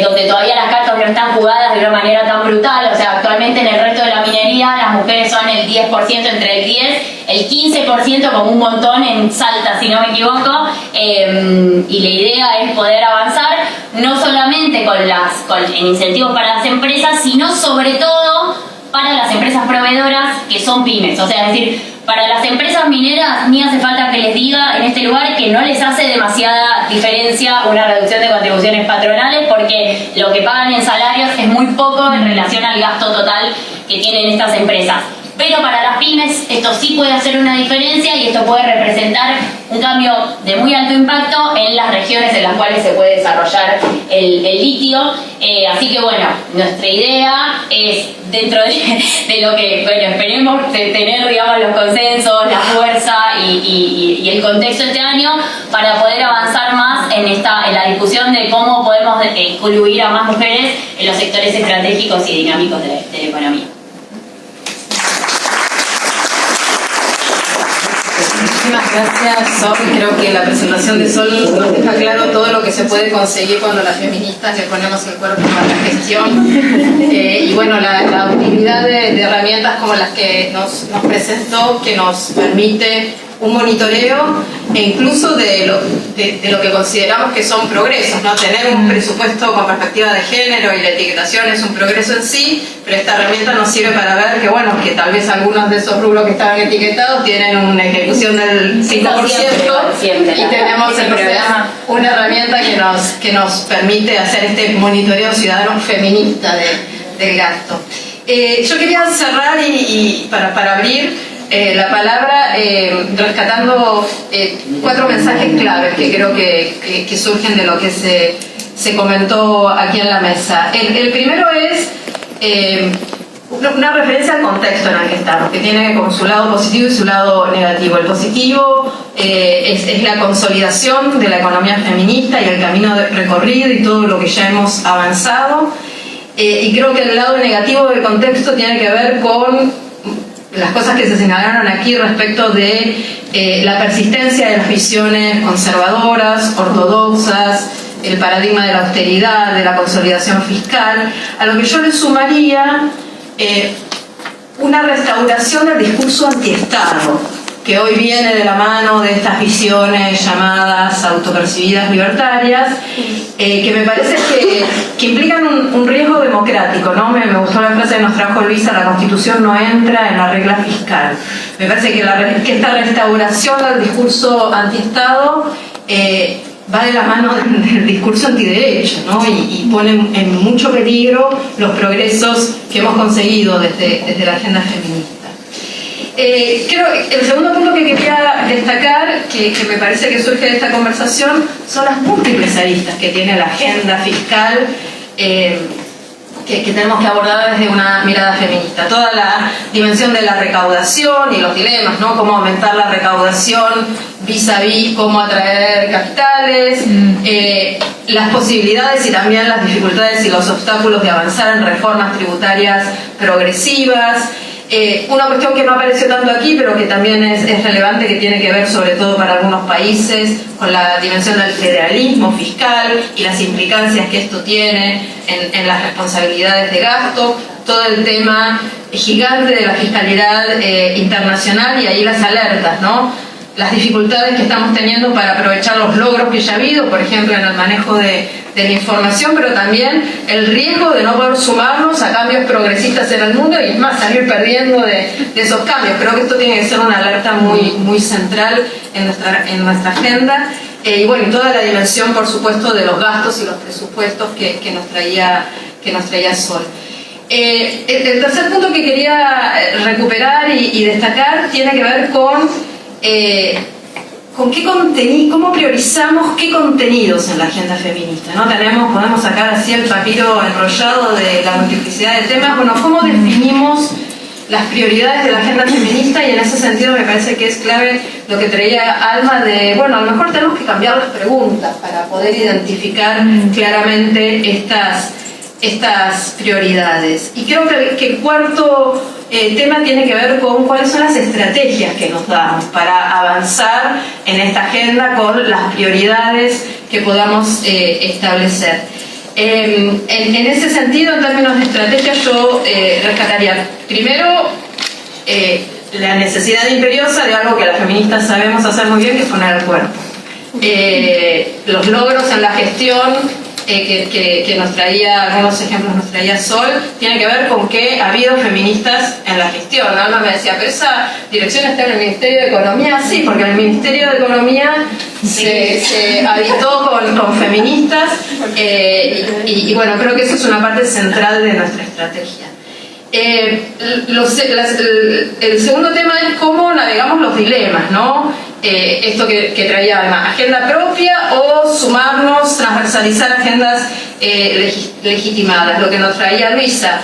donde todavía las cartas no están jugadas de una manera tan brutal. O sea, actualmente en el resto de la minería las mujeres son el 10%, entre el 10, el 15% como un montón en Salta, si no me equivoco, y la idea es poder avanzar no solamente en incentivos para las empresas, sino sobre todo para las empresas proveedoras que son pymes. O sea, es decir, para las empresas mineras ni hace falta que les diga en este lugar que no les hace demasiada diferencia una reducción de contribuciones patronales, porque lo que pagan en salarios es muy poco en relación al gasto total que tienen estas empresas. Pero para las pymes esto sí puede hacer una diferencia y esto puede representar un cambio de muy alto impacto en las regiones en las cuales se puede desarrollar el litio. Así que bueno, nuestra idea es, dentro de lo que, bueno, esperemos tener, digamos, los consensos, la fuerza y el contexto este año para poder avanzar más en la discusión de cómo podemos incluir a más mujeres en los sectores estratégicos y dinámicos de la economía. Muchísimas gracias, Sol. Creo que la presentación de Sol nos deja claro todo lo que se puede conseguir cuando las feministas le ponemos el cuerpo a la gestión. Y bueno, la utilidad de herramientas como las que nos presentó, que nos permite un monitoreo e incluso de lo que consideramos que son progresos, ¿no? Tener un presupuesto con perspectiva de género y la etiquetación es un progreso en sí, pero esta herramienta nos sirve para ver que, bueno, que tal vez algunos de esos rubros que estaban etiquetados tienen una ejecución del 5% y tenemos entonces una herramienta que nos permite hacer este monitoreo ciudadano feminista del gasto. Yo quería cerrar y para abrir la palabra rescatando 4 mensajes claves que creo que surgen de lo que se comentó aquí en la mesa. El primero es una referencia al contexto en el que estamos, que tiene como su lado positivo y su lado negativo. El positivo es la consolidación de la economía feminista y el camino recorrido y todo lo que ya hemos avanzado. Y creo que el lado negativo del contexto tiene que ver con las cosas que se señalaron aquí respecto de la persistencia de las visiones conservadoras, ortodoxas, el paradigma de la austeridad, de la consolidación fiscal, a lo que yo le sumaría una restauración del discurso antiestado, que hoy viene de la mano de estas visiones llamadas autopercibidas libertarias, que me parece que implican un riesgo democrático, ¿no? Me gustó la frase que nos trajo Luisa: la Constitución no entra en la regla fiscal. Me parece que esta restauración del discurso antiestado va de la mano del discurso antiderecho, ¿no? Y pone en mucho peligro los progresos que hemos conseguido desde la agenda feminista. Creo que el segundo punto que quería destacar, que me parece que surge de esta conversación, son las múltiples aristas que tiene la agenda fiscal que tenemos que abordar desde una mirada feminista. Toda la dimensión de la recaudación y los dilemas, ¿no? Cómo aumentar la recaudación vis-a-vis cómo atraer capitales, las posibilidades y también las dificultades y los obstáculos de avanzar en reformas tributarias progresivas. Una cuestión que no apareció tanto aquí, pero que también es relevante, que tiene que ver sobre todo para algunos países con la dimensión del federalismo fiscal y las implicancias que esto tiene en las responsabilidades de gasto, todo el tema gigante de la fiscalidad internacional y ahí las alertas, ¿no? Las dificultades que estamos teniendo para aprovechar los logros que ya ha habido, por ejemplo, en el manejo de la información, pero también el riesgo de no poder sumarnos a cambios progresistas en el mundo y, es más, salir perdiendo de esos cambios. Creo que esto tiene que ser una alerta muy central en nuestra agenda. Y bueno, y toda la dimensión, por supuesto, de los gastos y los presupuestos que nos traía Sol. El tercer punto que quería recuperar y destacar tiene que ver con qué contenido, cómo priorizamos qué contenidos en la agenda feminista, ¿no? Podemos sacar así el papiro enrollado de la multiplicidad de temas. Bueno, ¿cómo definimos las prioridades de la agenda feminista? Y en ese sentido me parece que es clave lo que traía Alma de, bueno, a lo mejor tenemos que cambiar las preguntas para poder identificar claramente estas prioridades. Y creo que el cuarto tema tiene que ver con cuáles son las estrategias que nos damos para avanzar en esta agenda con las prioridades que podamos establecer. En ese sentido, en términos de estrategias, yo rescataría primero la necesidad imperiosa de algo que las feministas sabemos hacer muy bien, que es poner el cuerpo. Los logros en la gestión que nos traía, algunos ejemplos nos traía Sol, tiene que ver con que ha habido feministas en la gestión. Alma me decía, pero esa dirección está en el Ministerio de Economía. Sí, porque en el Ministerio de Economía se habitó con feministas y bueno, creo que eso es una parte central de nuestra estrategia. El segundo tema es cómo navegamos los dilemas, ¿no? Esto que traía Alma, agenda propia o sumarnos, transversalizar agendas legitimadas, lo que nos traía Luisa.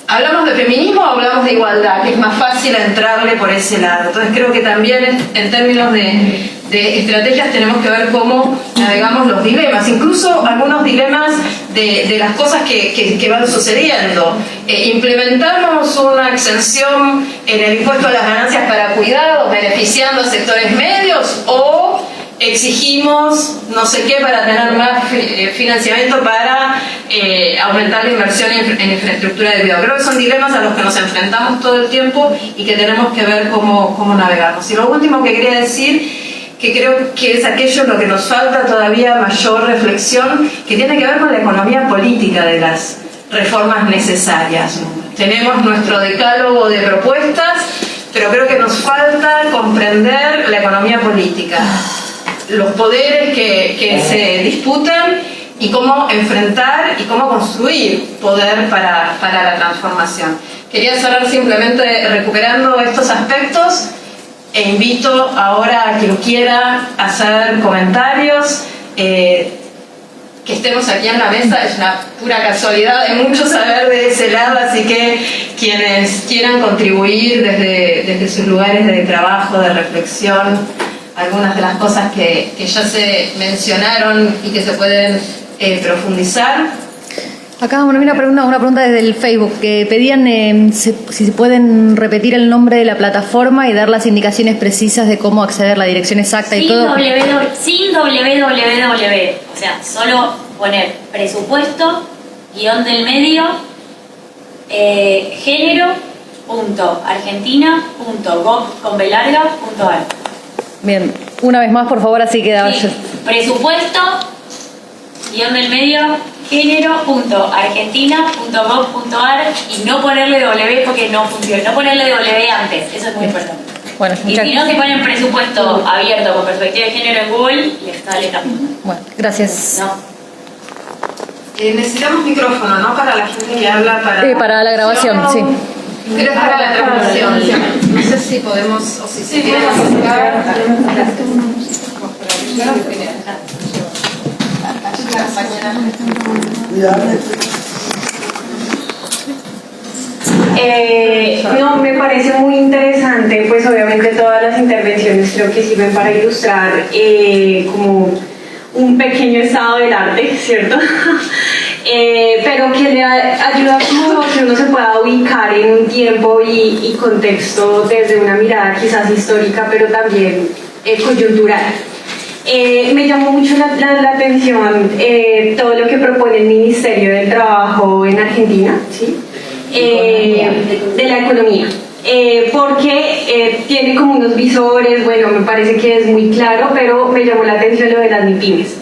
¿Hablamos de feminismo o hablamos de igualdad? Que es más fácil entrarle por ese lado. Entonces creo que también en términos de estrategias tenemos que ver cómo navegamos los dilemas, incluso algunos dilemas de las cosas que van sucediendo. Implementamos una exención en el impuesto a las ganancias para cuidados, beneficiando a sectores medios, o exigimos no sé qué para tener más financiamiento para aumentar la inversión en infraestructura de cuidado. Creo que son dilemas a los que nos enfrentamos todo el tiempo y que tenemos que ver cómo navegarnos. Y lo último que quería decir, que creo que es aquello en lo que nos falta todavía mayor reflexión, que tiene que ver con la economía política de las reformas necesarias. Tenemos nuestro decálogo de propuestas, pero creo que nos falta comprender la economía política, los poderes que se disputan y cómo enfrentar y cómo construir poder para la transformación. Quería cerrar simplemente recuperando estos aspectos e invito ahora a quien quiera hacer comentarios. Que estemos aquí en la mesa es una pura casualidad, hay mucho saber de ese lado, así que quienes quieran contribuir desde sus lugares de trabajo, de reflexión, algunas de las cosas que ya se mencionaron y que se pueden profundizar. Acá una pregunta desde el Facebook, que pedían si pueden repetir el nombre de la plataforma y dar las indicaciones precisas de cómo acceder, la dirección exacta y todo. Sin www, o sea, solo poner presupuesto, guión del medio, género.argentina.gov.ar. Bien, una vez más, por favor, así queda. Sí. Presupuesto, guión del medio, género.argentina.gov.ar y no ponerle W porque no funciona, no ponerle W antes, eso es muy importante. Bueno, y si no, se ponen presupuesto abierto con perspectiva de género en Google, les sale también. Bueno, gracias. No. Necesitamos micrófono, ¿no? Para la gente que habla para la grabación, sí. Creo para la transmisión. No sé si podemos, o si se quieren acercar. No, me parece muy interesante, pues obviamente todas las intervenciones creo que sirven para ilustrar como un pequeño estado del arte, ¿cierto? Pero que le ayuda como que uno se pueda ubicar en un tiempo y contexto desde una mirada quizás histórica, pero también coyuntural. Me llamó mucho la atención todo lo que propone el Ministerio del Trabajo en Argentina, ¿sí? De la economía, porque tiene como unos visores, bueno, me parece que es muy claro, pero me llamó la atención lo de las MIPYMES.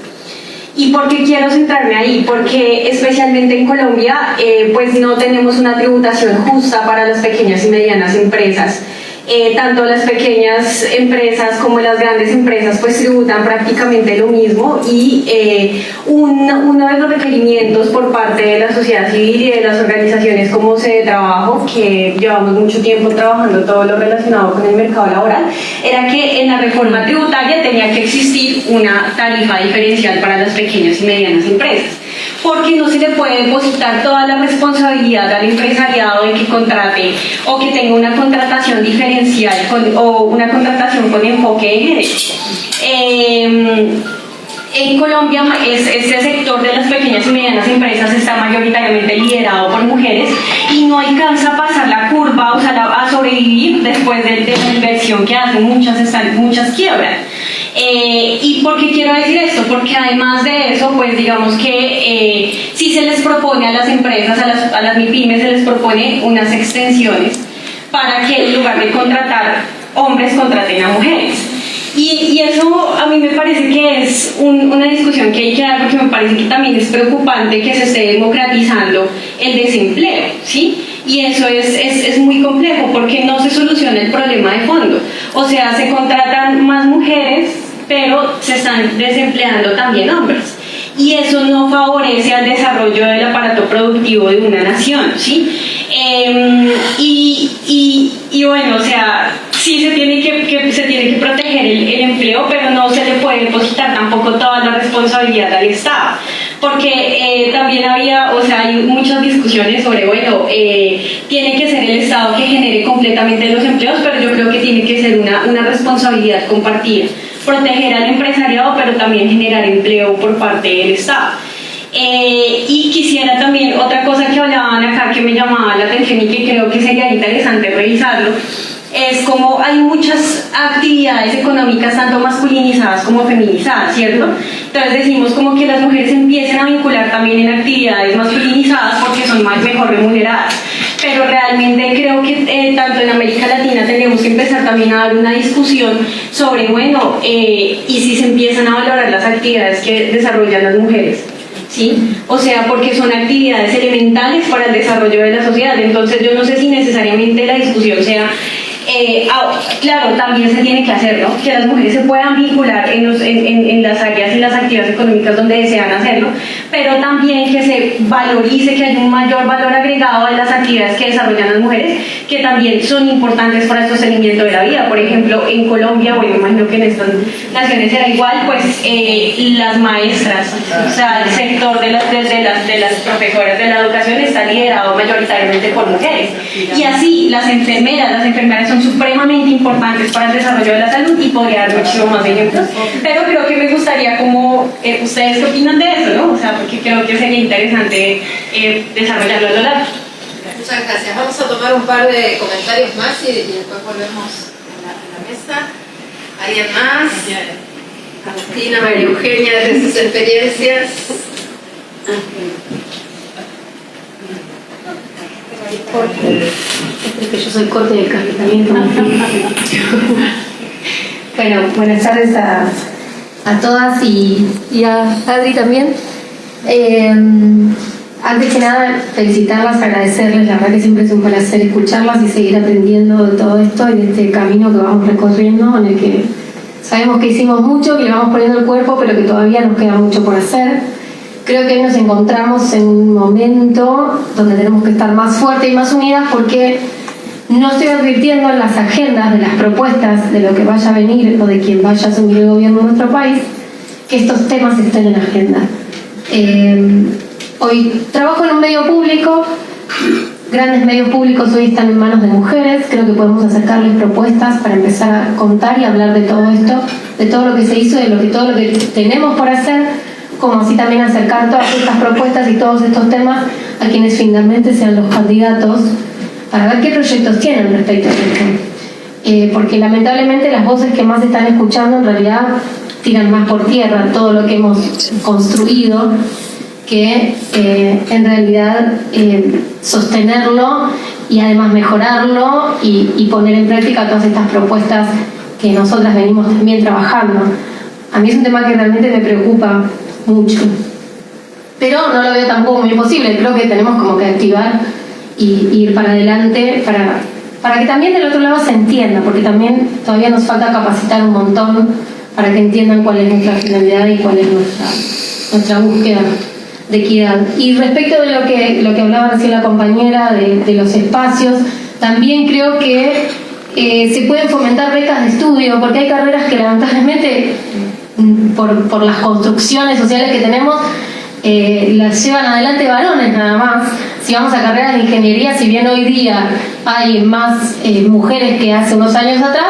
¿Y por qué quiero centrarme ahí? Porque especialmente en Colombia pues no tenemos una tributación justa para las pequeñas y medianas empresas. Tanto las pequeñas empresas como las grandes empresas pues tributan prácticamente lo mismo y uno de los requerimientos por parte de la sociedad civil y de las organizaciones como Sede Trabajo, que llevamos mucho tiempo trabajando todo lo relacionado con el mercado laboral, era que en la reforma tributaria tenía que existir una tarifa diferencial para las pequeñas y medianas empresas, porque no se le puede depositar toda la responsabilidad al empresariado de que contrate o que tenga una contratación diferencial o una contratación con enfoque de género. en Colombia este sector de las pequeñas y medianas empresas está mayoritariamente liderado por mujeres y no alcanza a pasar la curva, o sea, a sobrevivir después de la inversión que hacen, muchas quiebran. ¿Y por qué quiero decir esto? Porque además de eso, pues digamos que si se les propone a las empresas, a las MIPYMES, se les propone unas extensiones para que en lugar de contratar hombres, contraten a mujeres. Y eso a mí me parece que es una discusión que hay que dar, porque me parece que también es preocupante que se esté democratizando el desempleo, ¿sí? Y eso es muy complejo porque no se soluciona el problema de fondo. O sea, se contratan más mujeres, pero se están desempleando también hombres. Y eso no favorece al desarrollo del aparato productivo de una nación, ¿sí? Y bueno, o sea, sí se tiene que proteger el empleo, pero no se le puede depositar tampoco toda la responsabilidad al Estado, porque también hay muchas discusiones sobre, bueno, tiene que ser el Estado que genere completamente los empleos, pero yo creo que tiene que ser una responsabilidad compartida, proteger al empresariado, pero también generar empleo por parte del Estado. Y quisiera también, otra cosa que hablaban acá que me llamaba la atención y que creo que sería interesante revisarlo, es como hay muchas actividades económicas tanto masculinizadas como feminizadas, ¿cierto? Entonces decimos como que las mujeres empiecen a vincular también en actividades masculinizadas porque son mejor remuneradas, pero realmente creo que tanto en América Latina tenemos que empezar también a dar una discusión sobre, bueno, y si se empiezan a valorar las actividades que desarrollan las mujeres, ¿sí? O sea, porque son actividades elementales para el desarrollo de la sociedad. Entonces yo no sé si necesariamente la discusión sea claro, también se tiene que hacer, ¿no? Que las mujeres se puedan vincular en las áreas y las actividades económicas donde desean hacerlo, pero también que se valorice, que haya un mayor valor agregado a las actividades que desarrollan las mujeres, que también son importantes para el sostenimiento de la vida. Por ejemplo, en Colombia, bueno, imagino que en estas naciones será igual, pues las maestras, o sea, el sector de las profesoras de la educación está liderado mayoritariamente por mujeres. Y así las enfermeras son supremamente importantes para el desarrollo de la salud y podría dar muchísimo más ejemplos, pero creo que me gustaría como ustedes qué opinan de eso, ¿no? O sea, porque creo que sería interesante desarrollarlo a lo largo. Muchas gracias. Vamos a tomar un par de comentarios más y después volvemos a la mesa. ¿Alguien más? Agustina, María Eugenia, desde sus experiencias. Porque yo soy corte del calentamiento. Bueno, buenas tardes a todas y a Adri también. Antes que nada, felicitarlas, agradecerles, la verdad que siempre es un placer escucharlas y seguir aprendiendo de todo esto en este camino que vamos recorriendo, en el que sabemos que hicimos mucho, que le vamos poniendo el cuerpo, pero que todavía nos queda mucho por hacer. Creo que hoy nos encontramos en un momento donde tenemos que estar más fuertes y más unidas, porque no estoy advirtiendo en las agendas de las propuestas de lo que vaya a venir o de quien vaya a asumir el gobierno de nuestro país que estos temas estén en la agenda. Hoy trabajo en un medio público, grandes medios públicos hoy están en manos de mujeres, creo que podemos acercarles propuestas para empezar a contar y hablar de todo esto, de todo lo que se hizo, de todo lo que tenemos por hacer, como así también acercar todas estas propuestas y todos estos temas a quienes finalmente sean los candidatos para ver qué proyectos tienen respecto a esto. Porque lamentablemente las voces que más están escuchando en realidad tiran más por tierra todo lo que hemos construido que en realidad sostenerlo y además mejorarlo y poner en práctica todas estas propuestas que nosotras venimos también trabajando. A mí es un tema que realmente me preocupa mucho, pero no lo veo tampoco muy imposible. Creo que tenemos como que activar y ir para adelante para que también del otro lado se entienda, porque también todavía nos falta capacitar un montón para que entiendan cuál es nuestra finalidad y cuál es nuestra búsqueda de equidad. Y respecto de lo que hablaba recién la compañera de los espacios, también creo que se pueden fomentar becas de estudio, porque hay carreras que lamentablemente por las construcciones sociales que tenemos las llevan adelante varones nada más. Si vamos a carreras de ingeniería, si bien hoy día hay más mujeres que hace unos años atrás,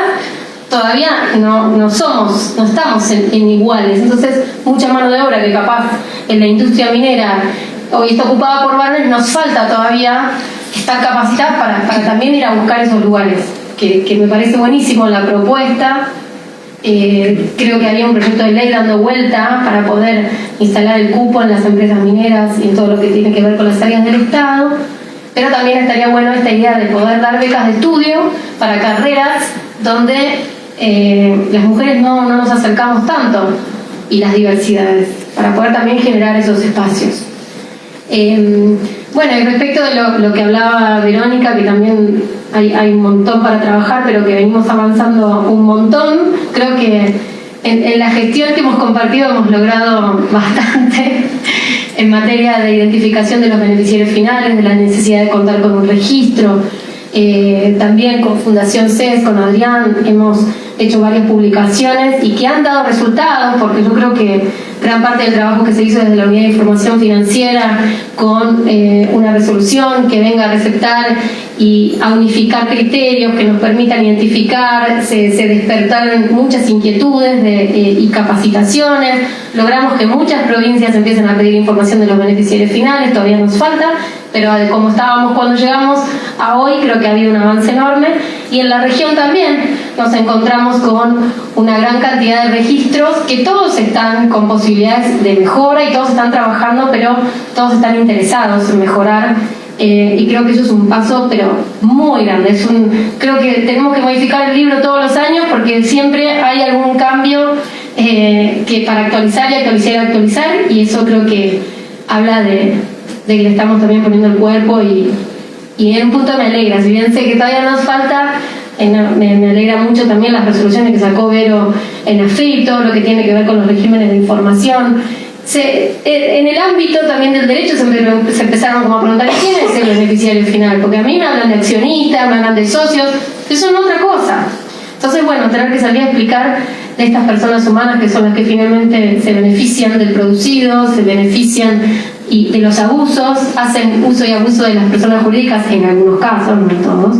todavía no estamos en iguales. Entonces, mucha mano de obra que capaz en la industria minera hoy está ocupada por varones, nos falta todavía estar capacitadas para también ir a buscar esos lugares, que me parece buenísimo la propuesta. Creo que había un proyecto de ley dando vuelta para poder instalar el cupo en las empresas mineras y en todo lo que tiene que ver con las áreas del Estado, pero también estaría bueno esta idea de poder dar becas de estudio para carreras donde las mujeres no nos acercamos tanto, y las diversidades, para poder también generar esos espacios. Bueno, y respecto de lo que hablaba Verónica, que también hay un montón para trabajar, pero que venimos avanzando un montón, creo que en la gestión que hemos compartido hemos logrado bastante en materia de identificación de los beneficiarios finales, de la necesidad de contar con un registro. También con Fundación CES, con Adrián, hemos hecho varias publicaciones y que han dado resultados, porque yo creo que gran parte del trabajo que se hizo desde la Unidad de Información Financiera con una resolución que venga a receptar y a unificar criterios que nos permitan identificar, se despertaron muchas inquietudes y capacitaciones. Logramos que muchas provincias empiecen a pedir información de los beneficiarios finales, todavía nos falta, pero de cómo estábamos cuando llegamos a hoy, creo que ha habido un avance enorme. Y en la región también nos encontramos con una gran cantidad de registros que todos están con posibilidades de mejora y todos están trabajando, pero todos están interesados en mejorar. Y creo que eso es un paso, pero muy grande. Creo que tenemos que modificar el libro todos los años porque siempre hay algún cambio que para actualizar, y eso creo que habla de que le estamos también poniendo el cuerpo, y en un punto me alegra, si bien sé que todavía nos falta, me alegra mucho también las resoluciones que sacó Vero en AFIP, todo lo que tiene que ver con los regímenes de información. En el ámbito también del derecho se empezaron como a preguntar ¿quién es el beneficiario final? Porque a mí me hablan de accionistas, me hablan de socios, eso es otra cosa. Entonces, bueno, tener que salir a explicar de estas personas humanas que son las que finalmente se benefician del producido, se benefician y de los abusos, hacen uso y abuso de las personas jurídicas en algunos casos, no en todos.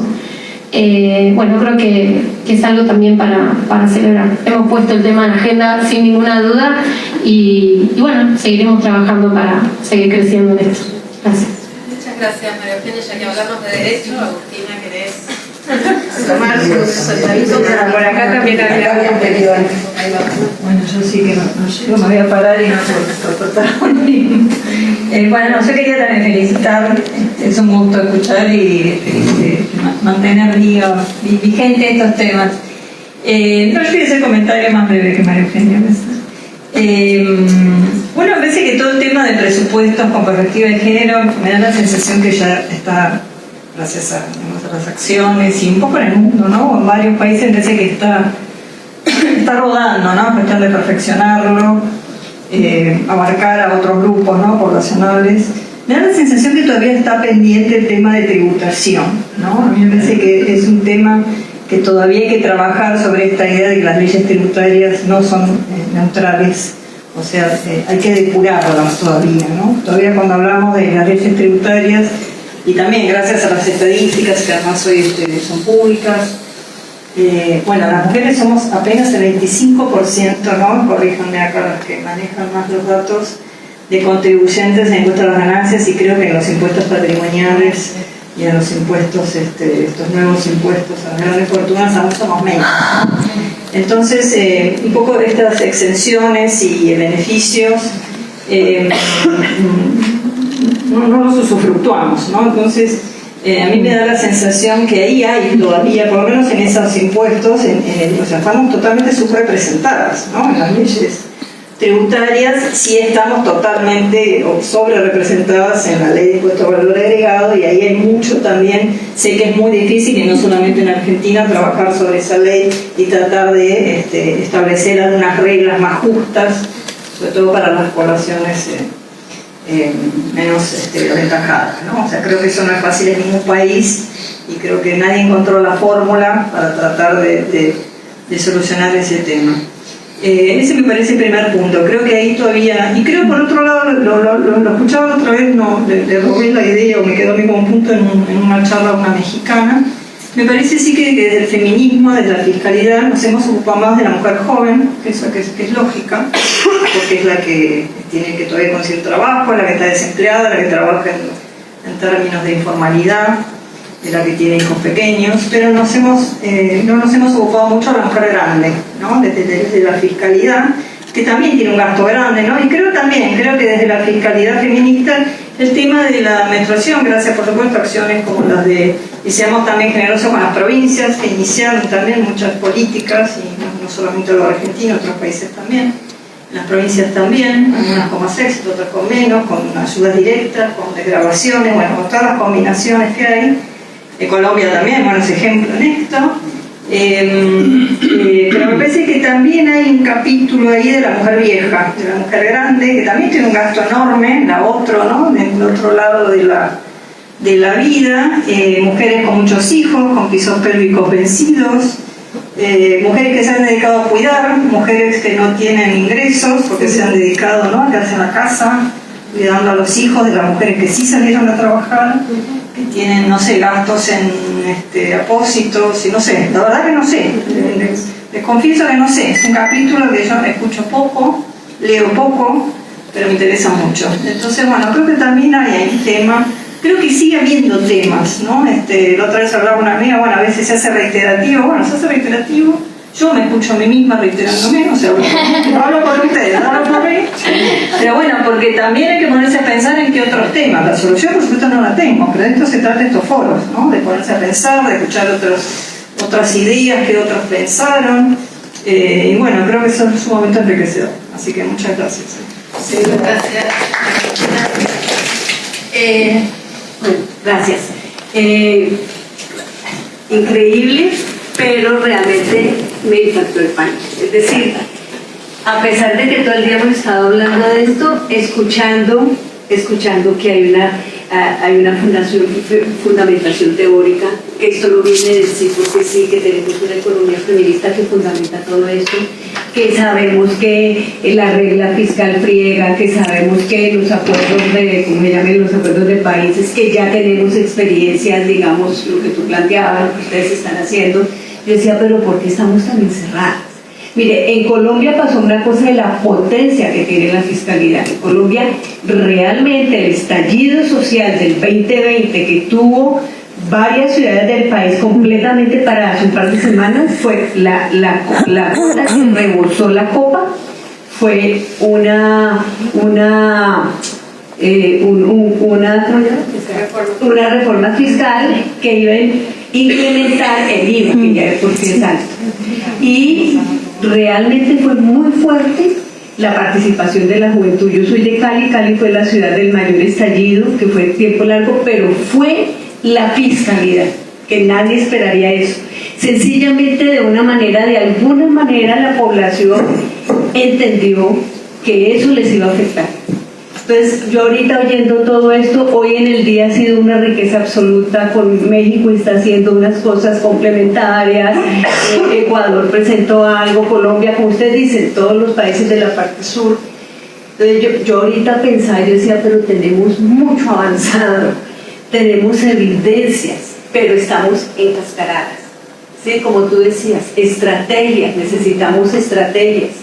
Bueno, creo que es algo también para celebrar. Hemos puesto el tema en la agenda sin ninguna duda y bueno, seguiremos trabajando para seguir creciendo en esto. Gracias. Muchas gracias, María Eugenia. Ya que hablamos de derecho, Agustina, ¿querés tomar su por acá también había un pedido. Bueno, yo sí que no me voy a parar y no puedo cortar. Bueno, yo quería también felicitar, es un gusto escuchar y mantener vigente estos temas. No, yo quería hacer comentario más breve que María Eugenia. Bueno, me parece que todo el tema de presupuestos con perspectiva de género me da la sensación que ya está, gracias a las acciones y un poco en el mundo, ¿no? En varios países me parece que está rodando, ¿no? Cuestión de perfeccionarlo, abarcar a otros grupos, ¿no? Poblacionales. Me da la sensación que todavía está pendiente el tema de tributación, ¿no? A mí me parece que es un tema que todavía hay que trabajar sobre esta idea de que las leyes tributarias no son neutrales, o sea, hay que depurarlas todavía, ¿no? Todavía cuando hablamos de las leyes tributarias, y también gracias a las estadísticas que además hoy son públicas, bueno, las mujeres somos apenas el 25%, ¿no? Corríjanme acá las que manejan más los datos, de contribuyentes en impuestos a las ganancias, y creo que en los impuestos patrimoniales y en los impuestos, estos nuevos impuestos a las grandes fortunas aún somos menos. Entonces, un poco de estas exenciones y beneficios no los usufructuamos, ¿no? Entonces, a mí me da la sensación que ahí hay todavía, por lo menos en esos impuestos, o sea, estamos totalmente subrepresentadas, ¿no? En las leyes tributarias sí estamos totalmente o sobre representadas en la ley de impuesto al valor agregado, y ahí hay mucho también. Sé que es muy difícil, y no solamente en Argentina, trabajar sobre esa ley y tratar de establecer algunas reglas más justas, sobre todo para las poblaciones menos aventajadas, ¿no? O sea, creo que eso no es fácil en ningún país, y creo que nadie encontró la fórmula para tratar de solucionar ese tema. Ese me parece el primer punto. Creo que ahí todavía, y creo por otro lado, lo escuchaba otra vez, no, le robé la idea o me quedó a mí como punto en una charla una mexicana. Me parece sí que desde el feminismo, desde la fiscalidad, nos hemos ocupado más de la mujer joven, que es lógica, porque es la que tiene que todavía conseguir trabajo, la que está desempleada, la que trabaja en términos de informalidad, de la que tiene hijos pequeños, pero no nos hemos ocupado mucho de la mujer grande, ¿no? Desde la fiscalidad, que también tiene un gasto grande, ¿no? Y creo que desde la fiscalidad feminista el tema de la menstruación, gracias por supuesto a acciones como las de, y seamos también generosos con las provincias, que iniciaron también muchas políticas, y no solamente los argentinos, otros países también, las provincias también, algunas con más éxito, otras con menos, con ayudas directas, con desgravaciones, bueno, con todas las combinaciones que hay. Colombia también, buenos ejemplos en esto. Pero me parece que también hay un capítulo ahí de la mujer vieja, de la mujer grande, que también tiene un gasto enorme, ¿no? Del otro lado de la vida, mujeres con muchos hijos, con pisos pélvicos vencidos, mujeres que se han dedicado a cuidar, mujeres que no tienen ingresos porque se han dedicado, ¿no?, a quedarse en la casa, cuidando a los hijos de las mujeres que sí salieron a trabajar, que tienen, no sé, gastos en apósitos, y no sé, la verdad que no sé, les confieso que no sé, es un capítulo que yo escucho poco, leo poco, pero me interesa mucho. Entonces, bueno, creo que también hay un tema, creo que sigue habiendo temas, ¿no? La otra vez hablaba una amiga, bueno, a veces se hace reiterativo, yo me escucho a mí misma reiterándome, o sea, no hablo por ustedes, no hablo por mí, pero bueno, porque también hay que ponerse a pensar en qué otros temas. La solución, por supuesto, no la tengo, pero de esto se trata de estos foros, ¿no? De ponerse a pensar, de escuchar otras ideas que otros pensaron, y bueno, creo que eso es sumamente enriquecedor, así que muchas gracias. Sí, gracias. Gracias. Increíble, pero realmente me impactó el pánico. Es decir, a pesar de que todo el día hemos estado hablando de esto, escuchando que hay una fundamentación teórica, que esto no viene de sí porque sí, que tenemos una economía feminista que fundamenta todo esto, que sabemos que la regla fiscal friega, que sabemos que los acuerdos los acuerdos de países, que ya tenemos experiencias, digamos, lo que tú planteabas, lo que ustedes están haciendo. Yo decía, pero ¿por qué estamos tan encerradas? Mire, en Colombia pasó una cosa de la potencia que tiene la fiscalidad. En Colombia, realmente el estallido social del 2020 que tuvo varias ciudades del país completamente para hace un par de semanas fue la gota que rebosó la copa, fue una reforma fiscal que iba a implementar el IVA, que ya de por sí es alto. Y realmente fue muy fuerte la participación de la juventud. Yo soy de Cali, Cali fue la ciudad del mayor estallido, que fue tiempo largo, pero fue la fiscalidad, que nadie esperaría eso. Sencillamente, de alguna manera la población entendió que eso les iba a afectar. Entonces, yo ahorita oyendo todo esto, hoy en el día ha sido una riqueza absoluta. Con México está haciendo unas cosas complementarias, Ecuador presentó algo, Colombia, como usted dice, todos los países de la parte sur. Entonces, yo ahorita pensaba, yo decía, pero tenemos mucho avanzado, tenemos evidencias, pero estamos encascaradas. ¿Sí? Como tú decías, estrategias, necesitamos estrategias.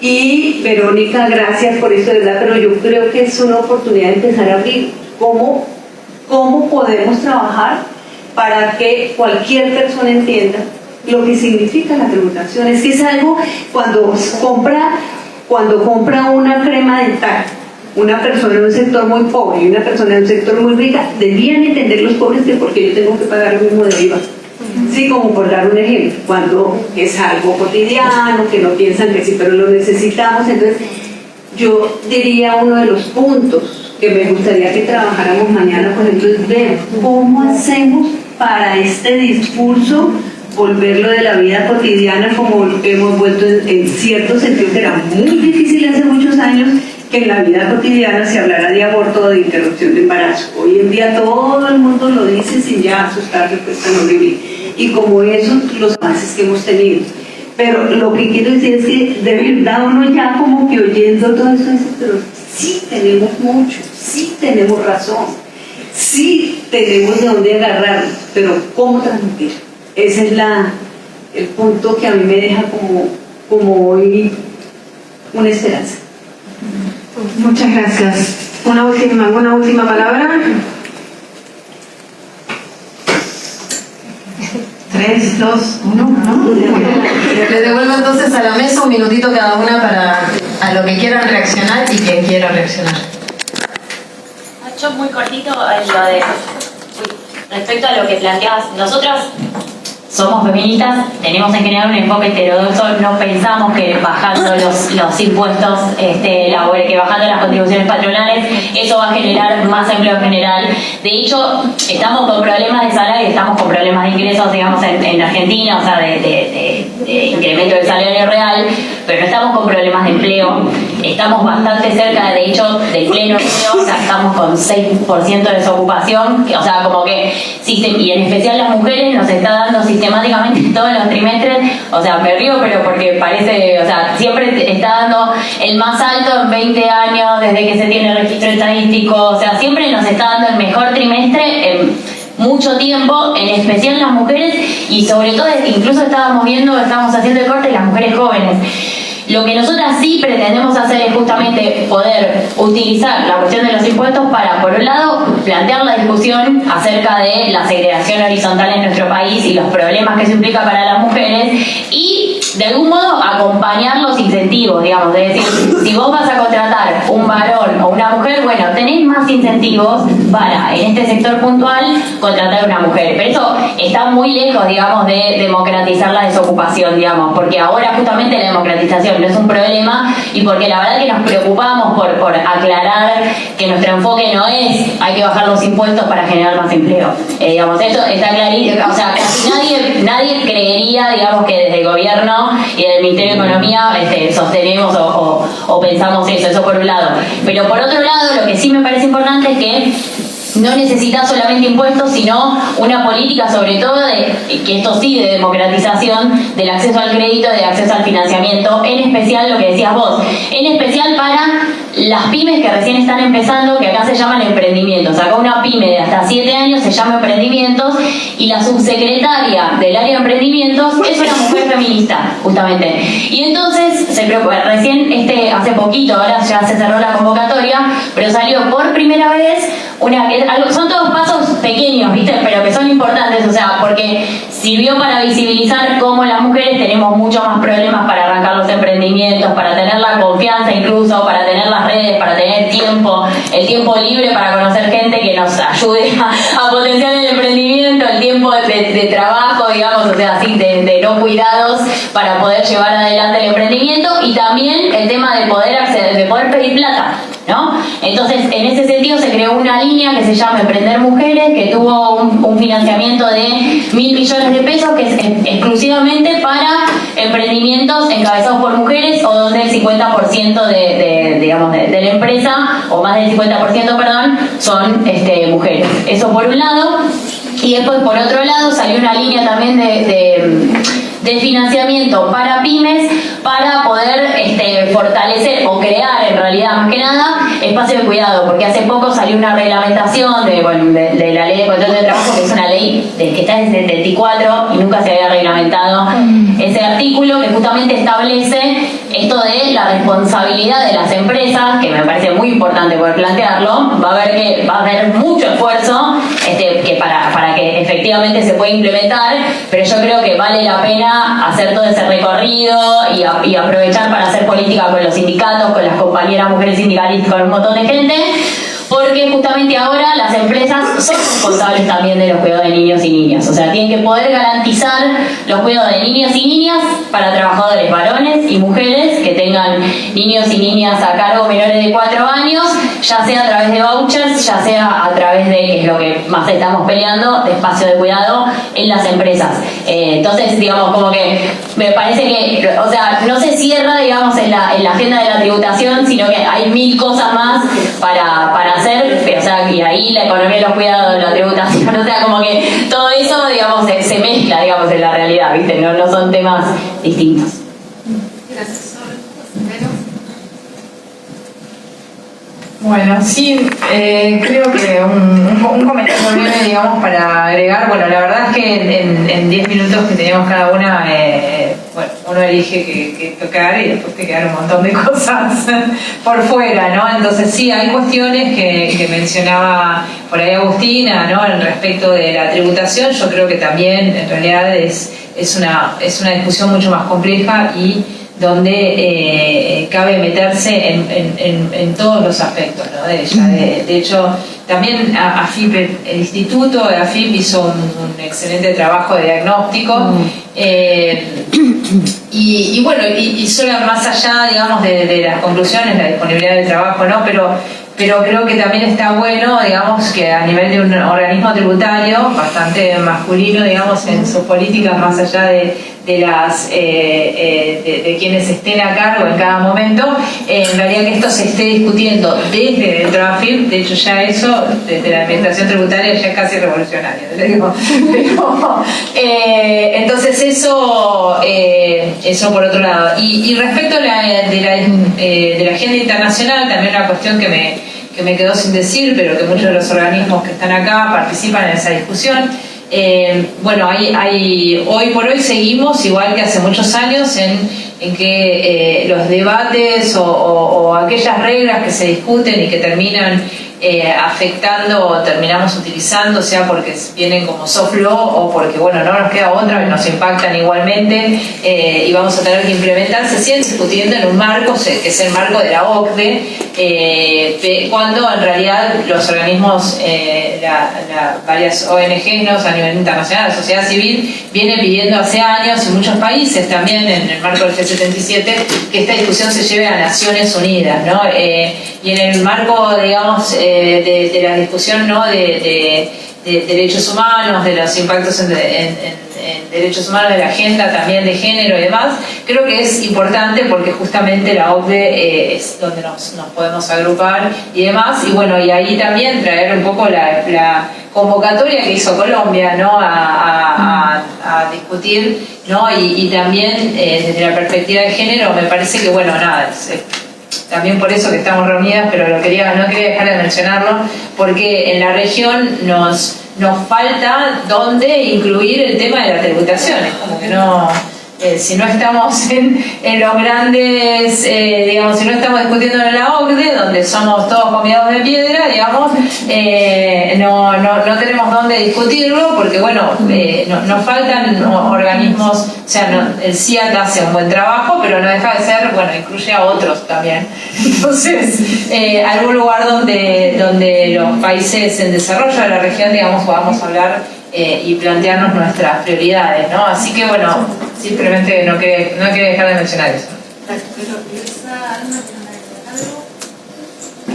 Y Verónica, gracias por esto, de verdad, pero yo creo que es una oportunidad de empezar a abrir cómo podemos trabajar para que cualquier persona entienda lo que significa la tributación. Es que es algo, cuando compra una crema dental, una persona en un sector muy pobre y una persona en un sector muy rica, debían entender los pobres que porque yo tengo que pagar lo mismo de IVA. Sí, como por dar un ejemplo, cuando es algo cotidiano, que no piensan que sí, pero lo necesitamos. Entonces, yo diría uno de los puntos que me gustaría que trabajáramos mañana, por ejemplo, es ver cómo hacemos para este discurso volverlo de la vida cotidiana, como hemos vuelto en cierto sentido, que era muy difícil hace muchos años que en la vida cotidiana se hablara de aborto o de interrupción de embarazo. Hoy en día todo el mundo lo dice sin ya asustarse, pues tan horrible. Y como esos, los avances que hemos tenido. Pero lo que quiero decir es que de verdad uno ya como que oyendo todo esto dice, pero sí tenemos mucho, sí tenemos razón, sí tenemos de dónde agarrar, pero ¿cómo transmitir? Ese es el punto que a mí me deja como hoy una esperanza. Muchas gracias. ¿Una última palabra? 3, 2, 1, ¿no? Les devuelvo entonces a la mesa un minutito cada una para a lo que quieran reaccionar y quien quiera reaccionar. Yo muy cortito en lo de respecto a lo que planteabas. Nosotras somos feministas, tenemos en general un enfoque heterodoxo, no pensamos que bajando los impuestos laborales, que bajando las contribuciones patronales, eso va a generar más empleo en general. De hecho, estamos con problemas de salario, estamos con problemas de ingresos, digamos, en Argentina, o sea, de incremento del salario real, pero no estamos con problemas de empleo. Estamos bastante cerca, de hecho, del pleno empleo, o sea, estamos con 6% de desocupación, o sea, como que, y en especial las mujeres nos está dando sistemáticamente todos los trimestres, o sea, me río, pero porque parece, o sea, siempre está dando el más alto en 20 años desde que se tiene el registro estadístico, o sea, siempre nos está dando el mejor trimestre en mucho tiempo, en especial las mujeres, y sobre todo, incluso estábamos haciendo el corte de las mujeres jóvenes. Lo que nosotras sí pretendemos hacer es justamente poder utilizar la cuestión de los impuestos para, por un lado, plantear la discusión acerca de la segregación horizontal en nuestro país y los problemas que eso implica para las mujeres, y de algún modo acompañar los incentivos, digamos, es decir, si vos vas a contratar un varón o una mujer, bueno, tenés más incentivos para, en este sector puntual, contratar una mujer. Pero eso está muy lejos, digamos, de democratizar la desocupación, digamos, porque ahora justamente la democratización no es un problema, y porque la verdad que nos preocupamos por aclarar que nuestro enfoque no es hay que bajar los impuestos para generar más empleo. Digamos, eso está clarísimo, o sea, casi nadie creería, digamos, que desde el gobierno y del Ministerio de Economía sostenemos o pensamos eso por un lado. Pero por otro lado, lo que sí me parece importante es que no necesitas solamente impuestos, sino una política sobre todo que esto sí, de democratización del acceso al crédito, de acceso al financiamiento, en especial lo que decías vos, en especial para las pymes que recién están empezando, que acá se llaman emprendimientos. Acá una pyme de hasta 7 años se llama emprendimientos, y la subsecretaria del área de emprendimientos es una mujer feminista, justamente. Y entonces se preocupa, recién hace poquito, ahora ya se cerró la convocatoria, pero salió por primera vez son todos pasos pequeños, ¿viste? Pero que son importantes, o sea, porque sirvió para visibilizar cómo las mujeres tenemos muchos más problemas para arrancar los emprendimientos, para tener la confianza incluso, para tener las redes, para tener el tiempo libre para conocer gente que nos ayude a potenciar el emprendimiento, el tiempo de trabajo, digamos, o sea, así de no cuidados para poder llevar adelante el emprendimiento, y también el tema de poder acceder, de poder pedir plata, ¿no? Entonces, en ese sentido se creó una línea que se llama Emprender Mujeres, que tuvo un financiamiento de 1.000 millones de pesos, que es exclusivamente para emprendimientos encabezados por mujeres, o donde el 50% de la empresa, o más del 50%, perdón, son mujeres. Eso por un lado. Y después, por otro lado, salió una línea también de financiamiento para pymes, para poder fortalecer o crear, en realidad, más que nada, espacio de cuidado, porque hace poco salió una reglamentación de la ley de contrato de trabajo, que es una ley que está desde el 74 y nunca se había reglamentado ese artículo, que justamente establece esto de la responsabilidad de las empresas, que me parece muy importante poder plantearlo. Va a haber mucho esfuerzo para que efectivamente se pueda implementar, pero yo creo que vale la pena hacer todo ese recorrido y aprovechar para hacer política con los sindicatos, con las compañeras mujeres sindicalistas, con un montón de gente, porque justamente ahora las empresas son responsables también de los cuidados de niños y niñas. O sea, tienen que poder garantizar los cuidados de niños y niñas para trabajadores varones y mujeres que tengan niños y niñas a cargo menores de 4 años, ya sea a través de vouchers, ya sea a través de, que es lo que más estamos peleando, de espacio de cuidado en las empresas. Entonces, digamos, como que me parece que, o sea, no se cierra, digamos, en la agenda de la tributación, sino que hay 1000 cosas más para hacer, o sea, y ahí la economía de los cuidados, la tributación, o sea, como que todo eso, digamos, se mezcla, digamos, en la realidad, ¿viste? No son temas distintos. Gracias. Bueno, sí, creo que un comentario breve, digamos, digamos, para agregar, bueno, la verdad es que en 10 minutos que teníamos cada una, bueno, uno elige que tocar y después te quedan un montón de cosas por fuera, ¿no? Entonces sí, hay cuestiones que mencionaba por ahí Agustina, ¿no? En respecto de la tributación, yo creo que también en realidad es una discusión mucho más compleja y donde cabe meterse en todos los aspectos, ¿no? de ella. De hecho, también AFIP, el Instituto de AFIP hizo un excelente trabajo de diagnóstico y bueno, y solo más allá, digamos, de las conclusiones, la disponibilidad del trabajo, ¿no? Pero creo que también está bueno, digamos, que a nivel de un organismo tributario bastante masculino, digamos, en sus políticas, más allá de quienes estén a cargo en cada momento, en realidad que esto se esté discutiendo desde dentro de AFIP. De hecho ya eso, desde la administración tributaria, ya es casi revolucionario. Pero, entonces eso por otro lado. Y respecto a de la agenda internacional, también una cuestión que me quedó sin decir, pero que muchos de los organismos que están acá participan en esa discusión. Bueno, hoy por hoy seguimos, igual que hace muchos años, en que los debates o aquellas reglas que se discuten y que terminan afectando o terminamos utilizando, sea porque vienen como soft law o porque, bueno, no nos queda otra y nos impactan igualmente y vamos a tener que implementar, se siguen discutiendo en un marco que es el marco de la OCDE, cuando en realidad los organismos, varias ONGs, ¿no? A nivel internacional, la sociedad civil viene pidiendo hace años y muchos países también en el marco del G77 que esta discusión se lleve a Naciones Unidas, ¿no? Y en el marco, digamos, de la discusión, ¿no? de derechos humanos, de los impactos en derechos humanos, de la agenda también de género y demás, creo que es importante porque justamente la OCDE es donde nos podemos agrupar y demás, y bueno, y ahí también traer un poco la convocatoria que hizo Colombia, ¿no? a discutir, ¿no? y también desde la perspectiva de género me parece que, bueno, nada, también por eso que estamos reunidas, pero no quería dejar de mencionarlo, porque en la región nos falta dónde incluir el tema de la tributación. Es como que no, si no estamos en los grandes, digamos, si no estamos discutiendo en la OCDE, donde somos todos comidos de piedra, digamos, no tenemos dónde discutirlo, porque bueno, nos faltan organismos, o sea, el CIAT hace un buen trabajo, pero no deja de ser, bueno, incluye a otros también. Entonces, algún lugar donde los países en desarrollo de la región, digamos, podamos hablar y plantearnos nuestras prioridades, ¿no? Así que bueno, simplemente no quería dejar de mencionar eso.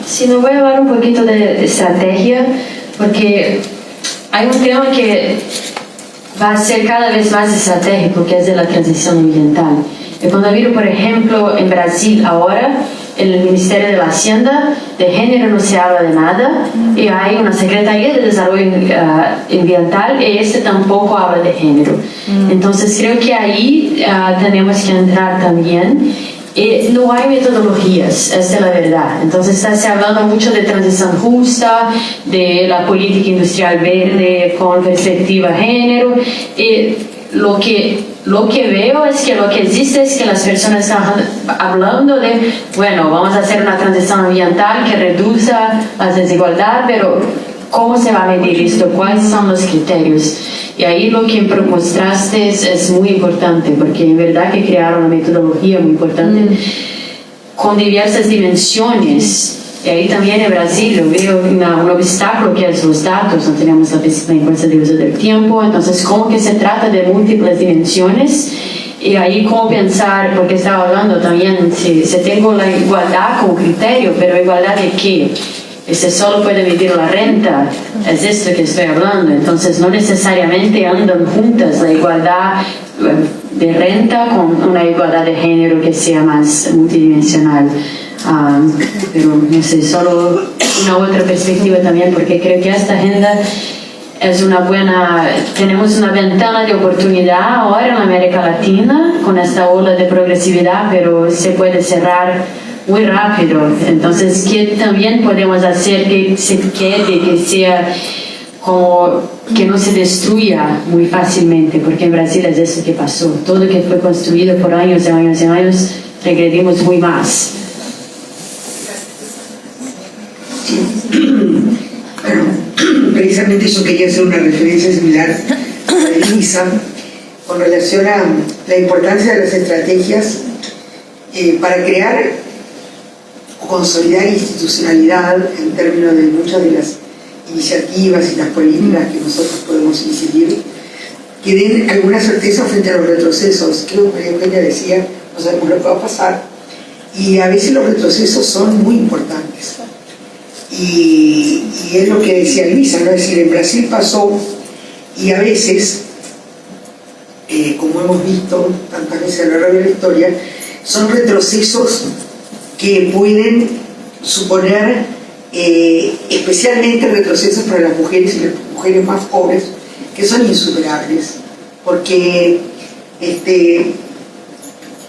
Sí, nos voy a hablar un poquito de estrategia, porque hay un tema que va a ser cada vez más estratégico, que es de la transición ambiental. Y cuando miro, por ejemplo, en Brasil ahora, en el Ministerio de la Hacienda, de género no se habla de nada, y hay una Secretaría de Desarrollo Ambiental y este tampoco habla de género. Entonces creo que ahí tenemos que entrar también. No hay metodologías, esa es la verdad. Entonces está se hablando mucho de transición justa, de la política industrial verde con perspectiva de género. Lo que veo es que lo que existe es que las personas están hablando de, bueno, vamos a hacer una transición ambiental que reduzca la desigualdad, pero ¿cómo se va a medir esto? ¿Cuáles son los criterios? Y ahí lo que mostraste es muy importante, porque en verdad que crearon una metodología muy importante con diversas dimensiones. Y ahí también en Brasil yo veo un obstáculo que es los datos, no tenemos la encuesta de uso del tiempo, entonces como que se trata de múltiples dimensiones y ahí cómo pensar, porque estaba hablando también, si tengo la igualdad como criterio, pero igualdad de qué? Se solo puede medir la renta, es esto que estoy hablando, entonces no necesariamente andan juntas la igualdad de renta con una igualdad de género que sea más multidimensional. Pero no sé, solo una otra perspectiva también, porque creo que esta agenda es una buena, tenemos una ventana de oportunidad ahora en América Latina con esta ola de progresividad, pero se puede cerrar muy rápido. Entonces, ¿qué también podemos hacer que se quede, que sea como que no se destruya muy fácilmente, porque en Brasil es eso que pasó. Todo lo que fue construido por años y años y años, regredimos muy más. Bueno, precisamente yo quería hacer una referencia similar a la de Luisa con relación a la importancia de las estrategias para crear o consolidar institucionalidad en términos de muchas de las iniciativas y las políticas que nosotros podemos incidir, que den alguna certeza frente a los retrocesos. Creo que María Eugenia decía, no sabemos lo que va a pasar, y a veces los retrocesos son muy importantes. Y es lo que decía Luisa, ¿no? Es decir, en Brasil pasó, y a veces, como hemos visto tantas veces a lo largo de la historia, son retrocesos que pueden suponer especialmente retrocesos para las mujeres y las mujeres más pobres, que son insuperables, porque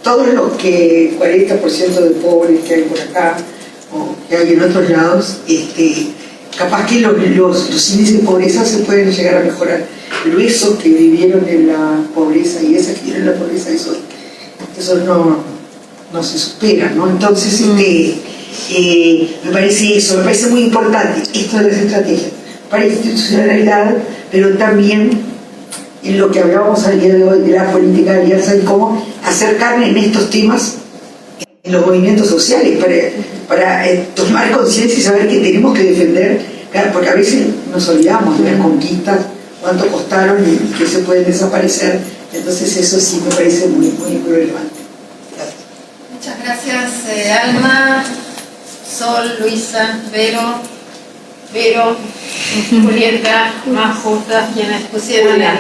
todos los que 40% de pobres que hay por acá o que hay en otros lados, capaz que los índices de pobreza se pueden llegar a mejorar, pero esos que vivieron en la pobreza y esas que vivieron en la pobreza, esos no se superan, ¿no? Entonces me parece eso, me parece muy importante esto de las estrategias para institucionalidad, pero también en lo que hablábamos al día de hoy de la política de alianza y cómo acercar en estos temas en los movimientos sociales para tomar conciencia y saber que tenemos que defender, porque a veces nos olvidamos de las conquistas, cuánto costaron y que se pueden desaparecer. Entonces eso sí me parece muy, muy relevante. Gracias. Muchas gracias, Alma, Sol, Luisa, Vero, Julieta, Majo, todas quienes pusieron el...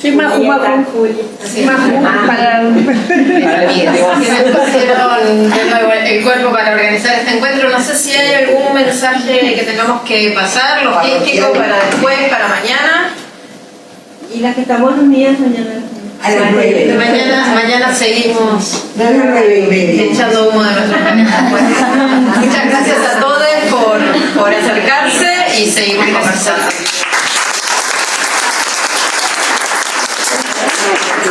Sí, Majo. Quienes pusieron de nuevo el cuerpo para organizar este encuentro. No sé si hay algún mensaje que tengamos que pasar, logístico, para después, para mañana. Y las que estamos reunidas mañana. Mañana seguimos echando humo de nuestros planetas. Muchas gracias a todos por acercarse y seguimos conversando.